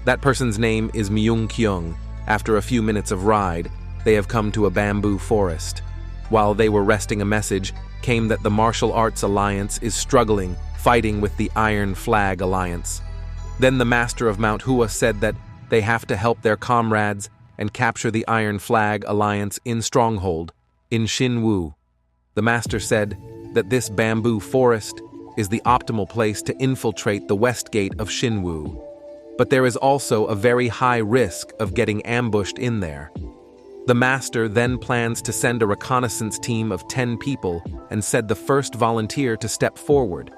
That person's name is Myung Kyung. After a few minutes of ride, they have come to a bamboo forest. While they were resting, a message came that the Martial Arts Alliance is struggling, fighting with the Iron Flag Alliance. Then the master of Mount Hua said that they have to help their comrades and capture the Iron Flag Alliance in Stronghold, in Xinwu. The master said that this bamboo forest is the optimal place to infiltrate the west gate of Xinwu. But there is also a very high risk of getting ambushed in there. The master then plans to send a reconnaissance team of 10 people and said the first volunteer to step forward.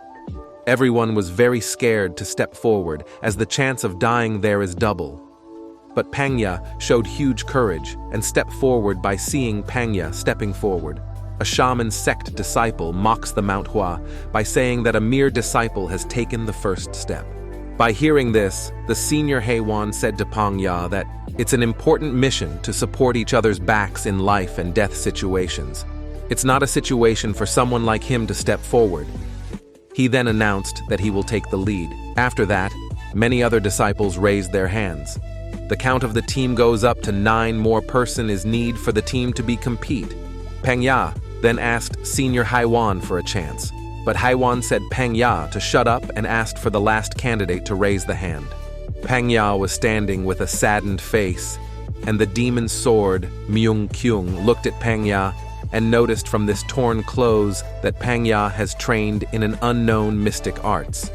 Everyone was very scared to step forward, as the chance of dying there is double. But Pangya showed huge courage and stepped forward. By seeing Pangya stepping forward, a shaman sect disciple mocks the Mount Hua by saying that a mere disciple has taken the first step. By hearing this, the senior Heiwan said to Pangya that it's an important mission to support each other's backs in life and death situations. It's not a situation for someone like him to step forward. He then announced that he will take the lead. After that, many other disciples raised their hands. The count of the team goes up to 9 more person is need for the team to be compete. Pangya then asked Senior Heiwan for a chance, but Heiwan said Pangya to shut up and asked for the last candidate to raise the hand. Pangya was standing with a saddened face, and the demon's sword, Myung Kyung, looked at Pangya and noticed from this torn clothes that Pangya has trained in an unknown mystic arts.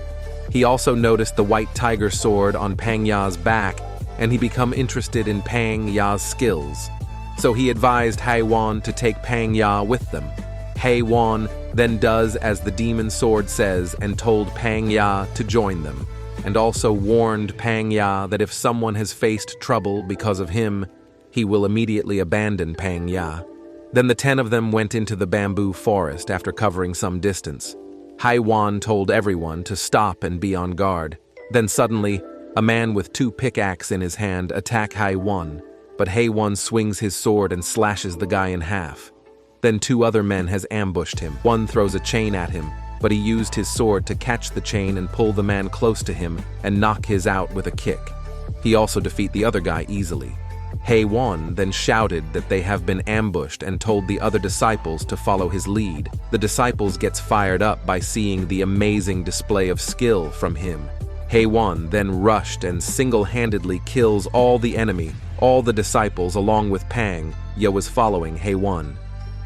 He also noticed the white tiger sword on Pangya's back, and he became interested in Pangya's skills. So he advised Heiwan to take Pangya with them. Heiwan then does as the demon sword says and told Pangya to join them, and also warned Pangya that if someone has faced trouble because of him, he will immediately abandon Pangya. Then the 10 of them went into the bamboo forest after covering some distance. Heiwan told everyone to stop and be on guard. Then suddenly, a man with 2 pickaxes in his hand attack Heiwan, but Heiwan swings his sword and slashes the guy in half. Then 2 other men has ambushed him. One throws a chain at him, but he used his sword to catch the chain and pull the man close to him and knock his out with a kick. He also defeat the other guy easily. Heiwan then shouted that they have been ambushed and told the other disciples to follow his lead. The disciples gets fired up by seeing the amazing display of skill from him. Heiwan then rushed and single-handedly kills all the enemy. All the disciples along with Pangya was following Heiwan.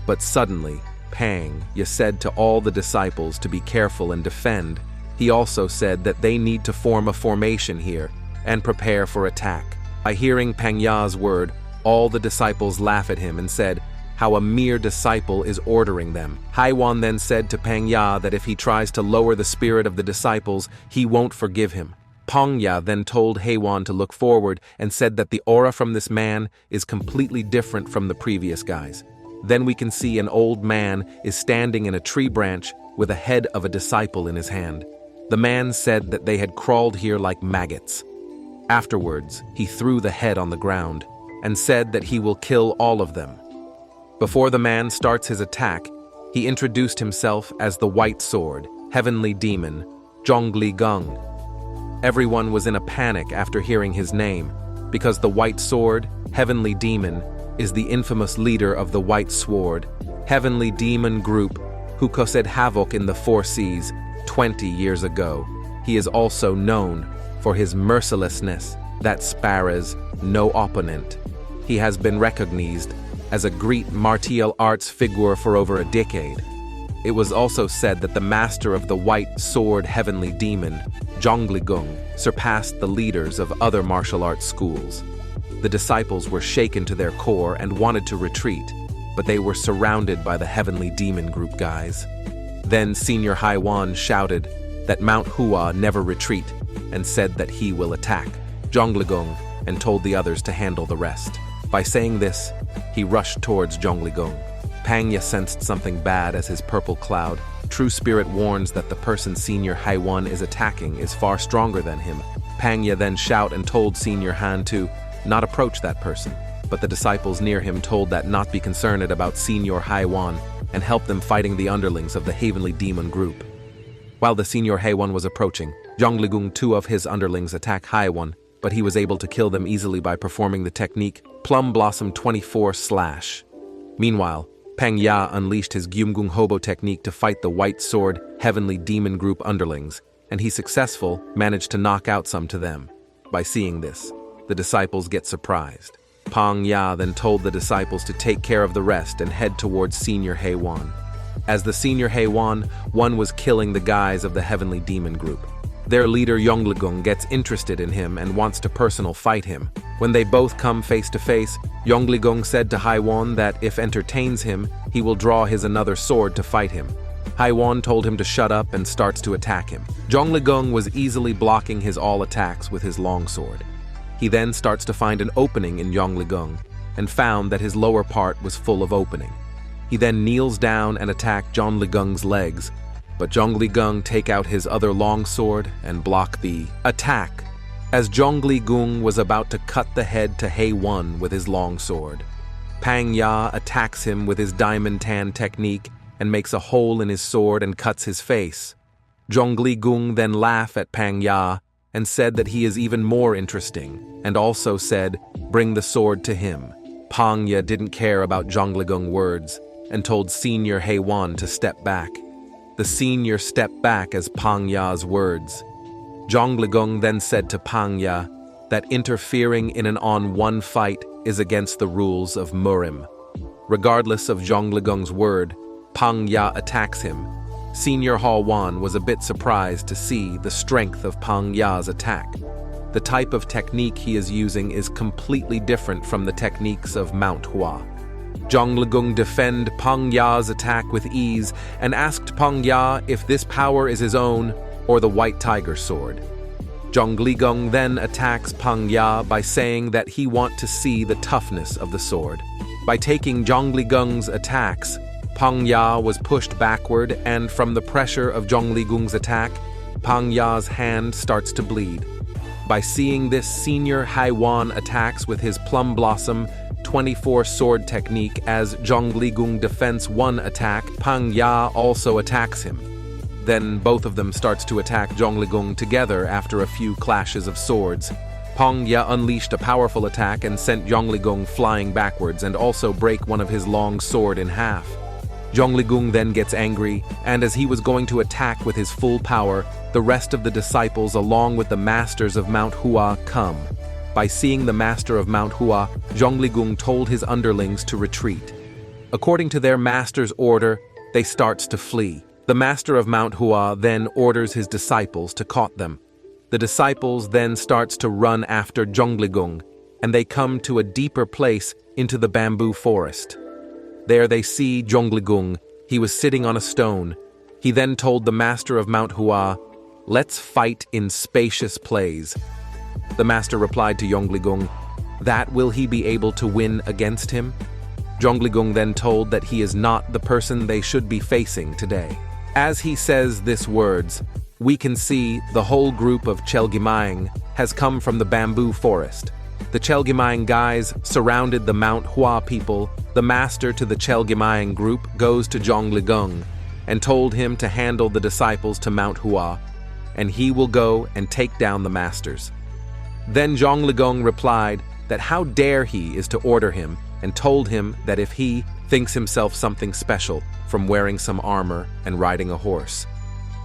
But suddenly, Pangya said to all the disciples to be careful and defend. He also said that they need to form a formation here and prepare for attack. By hearing Pangya's word, all the disciples laugh at him and said, how a mere disciple is ordering them. Haiwan then said to Pangya that if he tries to lower the spirit of the disciples, he won't forgive him. Pangya then told Haiwan to look forward and said that the aura from this man is completely different from the previous guys. Then we can see an old man is standing in a tree branch with a head of a disciple in his hand. The man said that they had crawled here like maggots. Afterwards, he threw the head on the ground and said that he will kill all of them. Before the man starts his attack, he introduced himself as the White Sword, Heavenly Demon, Zhongli Gung. Everyone was in a panic after hearing his name, because the White Sword, Heavenly Demon, is the infamous leader of the White Sword, Heavenly Demon group who caused havoc in the Four Seas 20 years ago. He is also known for his mercilessness that spares no opponent. He has been recognized as a great martial arts figure for over a decade. It was also said that the master of the White Sword Heavenly Demon, Zhongli surpassed the leaders of other martial arts schools. The disciples were shaken to their core and wanted to retreat, but they were surrounded by the Heavenly Demon group guys. Then Senior Haiwan shouted that Mount Hua never retreat and said that he will attack Zhongli and told the others to handle the rest. By saying this, he rushed towards Zhongli. Pangya sensed something bad as his purple cloud. True Spirit warns that the person Senior Haiwan is attacking is far stronger than him. Pangya then shouted and told Senior Han to not approach that person, but the disciples near him told that not be concerned about Senior Haiwan and help them fighting the underlings of the Heavenly Demon group. While the Senior Haiwan was approaching, Zhongli two of his underlings attacked Haiwan, but he was able to kill them easily by performing the technique Plum Blossom 24 slash. Meanwhile, Pangya unleashed his Gyumgung Hobo technique to fight the White Sword Heavenly Demon group underlings, and he successfully managed to knock out some to them. By seeing this, the disciples get surprised. Pangya then told the disciples to take care of the rest and head towards Senior Haiwan. As the Senior Haiwan, one was killing the guys of the Heavenly Demon group. Their leader Zhongli gets interested in him and wants to personal fight him. When they both come face to face, Zhongli said to Haiwan that if entertains him, he will draw his another sword to fight him. Haiwan told him to shut up and starts to attack him. Zhongli was easily blocking his all attacks with his long sword. He then starts to find an opening in Zhongli and found that his lower part was full of opening. He then kneels down and attacks Zhongli legs, but Zhongli take out his other long sword and block the attack, as Zhongli was about to cut the head to Haiwan with his long sword. Pangya attacks him with his diamond tan technique and makes a hole in his sword and cuts his face. Zhongli then laughed at Pangya and said that he is even more interesting, and also said, "Bring the sword to him." Pangya didn't care about Zhongli words and told Senior Haiwan to step back. The senior stepped back as Pangya's words. Zhongli then said to Pangya that interfering in an on-one fight is against the rules of Murim. Regardless of Zhongli word, Pangya attacks him. Senior Haiwan was a bit surprised to see the strength of Pangya's attack. The type of technique he is using is completely different from the techniques of Mount Hua. Zhongli defend Pangya's attack with ease and asked Pangya if this power is his own or the White Tiger sword. Zhongli then attacks Pangya by saying that he wants to see the toughness of the sword. By taking Zhongli attacks, Pangya was pushed backward, and from the pressure of Zhongli attack, Pangya's hand starts to bleed. By seeing this, Senior Haiwan attacks with his Plum Blossom 24 sword technique as Zhongli defense 1 attack. Pangya also attacks him. Then both of them starts to attack Zhongli together after a few clashes of swords. Pangya unleashed a powerful attack and sent Zhongli flying backwards and also break one of his long sword in half. Zhongli then gets angry, and as he was going to attack with his full power, the rest of the disciples along with the masters of Mount Hua come. By seeing the master of Mount Hua, Zhongli told his underlings to retreat. According to their master's order, they starts to flee. The master of Mount Hua then orders his disciples to caught them. The disciples then starts to run after Zhongli, and they come to a deeper place into the bamboo forest. There they see Zhongligung. He was sitting on a stone. He then told the master of Mount Hua, "Let's fight in spacious plays." The master replied to Zhongligung, "That will he be able to win against him?" Zhongligung then told that he is not the person they should be facing today. As he says these words, we can see the whole group of Chelgimaing has come from the bamboo forest. The Chelgimaing guys surrounded the Mount Hua people. The master to the Chelgimaing group goes to Zhongligung and told him to handle the disciples to Mount Hua, and he will go and take down the masters. Then Zhongligung replied that how dare he is to order him, and told him that if he thinks himself something special from wearing some armor and riding a horse.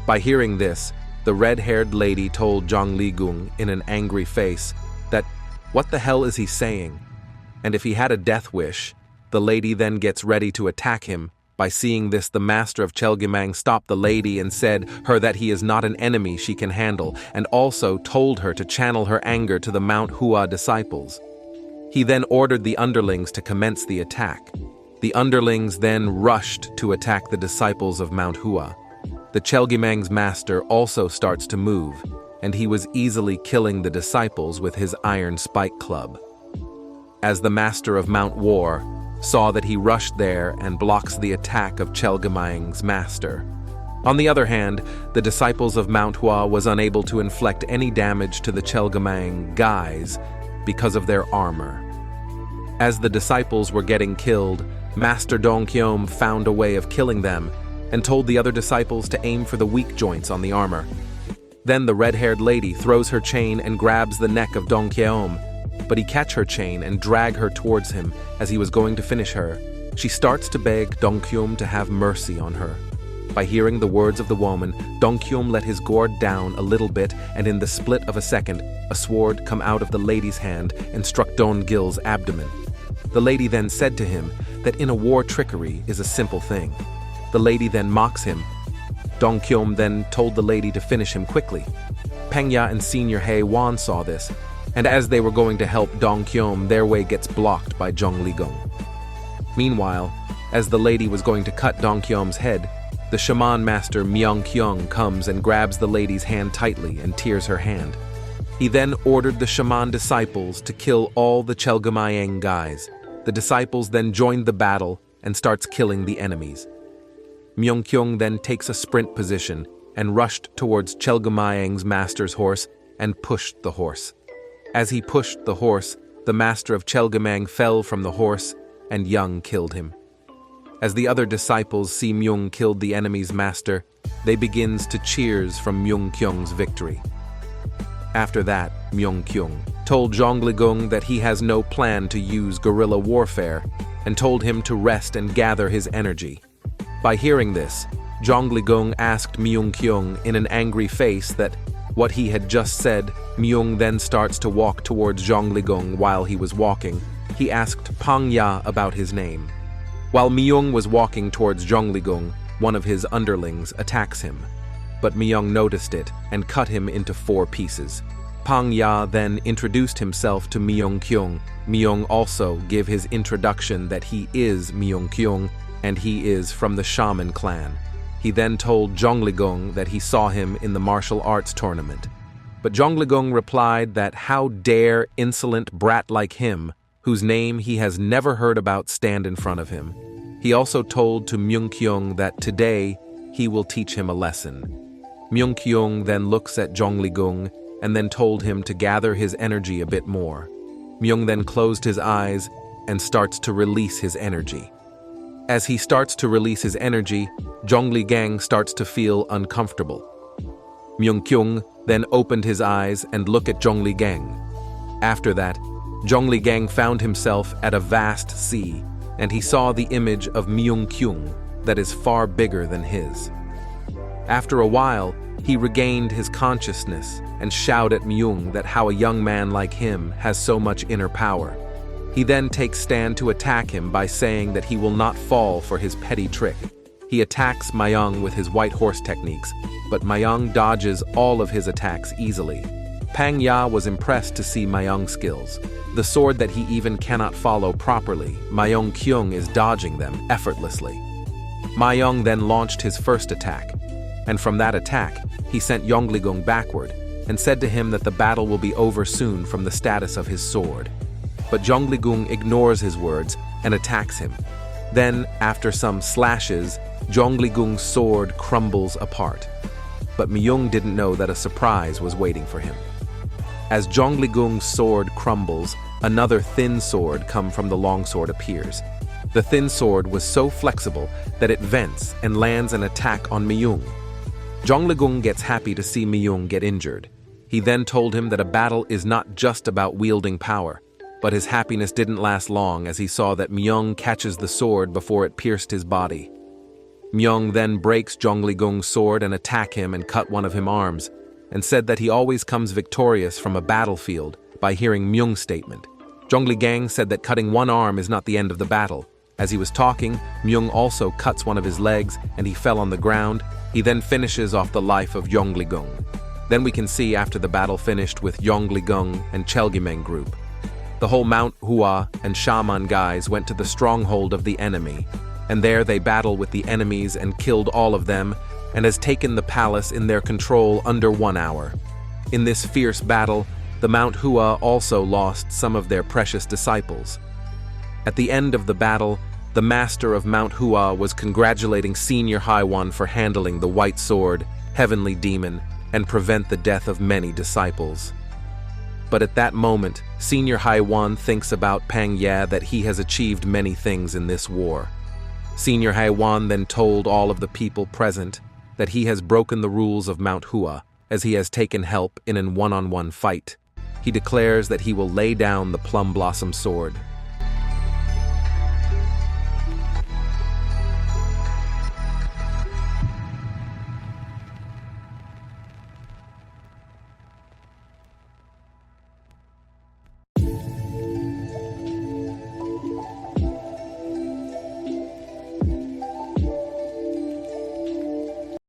By hearing this, the red-haired lady told Zhongligung in an angry face that what the hell is he saying? And if he had a death wish, the lady then gets ready to attack him. By seeing this, the master of Chelgimaing stopped the lady and said her that he is not an enemy she can handle, and also told her to channel her anger to the Mount Hua disciples. He then ordered the underlings to commence the attack. The underlings then rushed to attack the disciples of Mount Hua. The Chelgimaing's master also starts to move, and he was easily killing the disciples with his iron spike club. As the master of Mount Hua saw that he rushed there and blocks the attack of Chelgimaing's master. On the other hand, the disciples of Mount Hua was unable to inflict any damage to the Chelgimaing guys because of their armor. As the disciples were getting killed, Master Dongkyom found a way of killing them and told the other disciples to aim for the weak joints on the armor. Then the red-haired lady throws her chain and grabs the neck of Dongkyom, but he catch her chain and drag her towards him as he was going to finish her. She starts to beg Dongkyom to have mercy on her. By hearing the words of the woman, Dongkyom let his gourd down a little bit, and in the split of a second, a sword come out of the lady's hand and struck Dongil's abdomen. The lady then said to him that in a war trickery is a simple thing. The lady then mocks him. Dongkyom then told the lady to finish him quickly. Pangya and Senior Hae Wan saw this, and as they were going to help Dongkyom, their way gets blocked by Zhongligung. Meanwhile, as the lady was going to cut Dongkyom's head, the shaman master Myongkyung comes and grabs the lady's hand tightly and tears her hand. He then ordered the shaman disciples to kill all the Chelgimaing guys. The disciples then joined the battle and starts killing the enemies. Myongkyung then takes a sprint position and rushed towards Chelgimaing's master's horse and pushed the horse. As he pushed the horse, the master of Chelgimaing fell from the horse and Young killed him. As the other disciples see Myung killed the enemy's master, they begins to cheers from Myungkyung's victory. After that, Myungkyung told Zhongligung that he has no plan to use guerrilla warfare and told him to rest and gather his energy. By hearing this, Zhongligung asked Myungkyung in an angry face that what he had just said. Myung then starts to walk towards Zhongligung. While he was walking, he asked Pangya about his name. While Myung was walking towards Zhongligung, one of his underlings attacks him. But Myung noticed it and cut him into 4 pieces. Pangya then introduced himself to Myungkyung. Myung also gave his introduction that he is Myungkyung and he is from the Shaman clan. He then told Zhongligung that he saw him in the martial arts tournament. But Zhongligung replied that how dare insolent brat like him, whose name he has never heard about, stand in front of him. He also told to Myungkyung that today he will teach him a lesson. Myungkyung then looks at Zhongligung and then told him to gather his energy a bit more. Myung then closed his eyes and starts to release his energy. As he starts to release his energy, Zhongligang starts to feel uncomfortable. Myungkyung then opened his eyes and looked at Zhongligang. After that, Zhongligang found himself at a vast sea, and he saw the image of Myungkyung that is far bigger than his. After a while, he regained his consciousness and shouted at Myung that how a young man like him has so much inner power. He then takes stand to attack him by saying that he will not fall for his petty trick. He attacks Myung with his white horse techniques, but Myung dodges all of his attacks easily. Pangya was impressed to see Myung's skills. The sword that he even cannot follow properly, Myung Kyung is dodging them effortlessly. Myung then launched his first attack, and from that attack, he sent Yongligung backward and said to him that the battle will be over soon from the status of his sword. But Yongligung ignores his words and attacks him. Then, after some slashes, Yongligung's sword crumbles apart. But Myung didn't know that a surprise was waiting for him. As Yongligung's sword crumbles, another thin sword come from the longsword appears. The thin sword was so flexible that it vents and lands an attack on Myung. Yongligung gets happy to see Myung get injured. He then told him that a battle is not just about wielding power, but his happiness didn't last long as he saw that Myung catches the sword before it pierced his body. Myung then breaks Yongligung's sword and attack him and cut one of his arms, and said that he always comes victorious from a battlefield by hearing Myung's statement. Yongligung said that cutting one arm is not the end of the battle. As he was talking, Myung also cuts one of his legs and he fell on the ground. He then finishes off the life of Yongligung. Then we can see after the battle finished with Yongligung and Chelgimeng group. The whole Mount Hua and Shaman guys went to the stronghold of the enemy, and there they battle with the enemies and killed all of them, and has taken the palace in their control under 1 hour. In this fierce battle, the Mount Hua also lost some of their precious disciples. At the end of the battle, the master of Mount Hua was congratulating Senior High One for handling the white sword, heavenly demon, and prevent the death of many disciples. But at that moment, Senior High One thinks about Pangya that he has achieved many things in this war. Senior High One then told all of the people present that he has broken the rules of Mount Hua, as he has taken help in an one-on-one fight. He declares that he will lay down the Plum Blossom sword.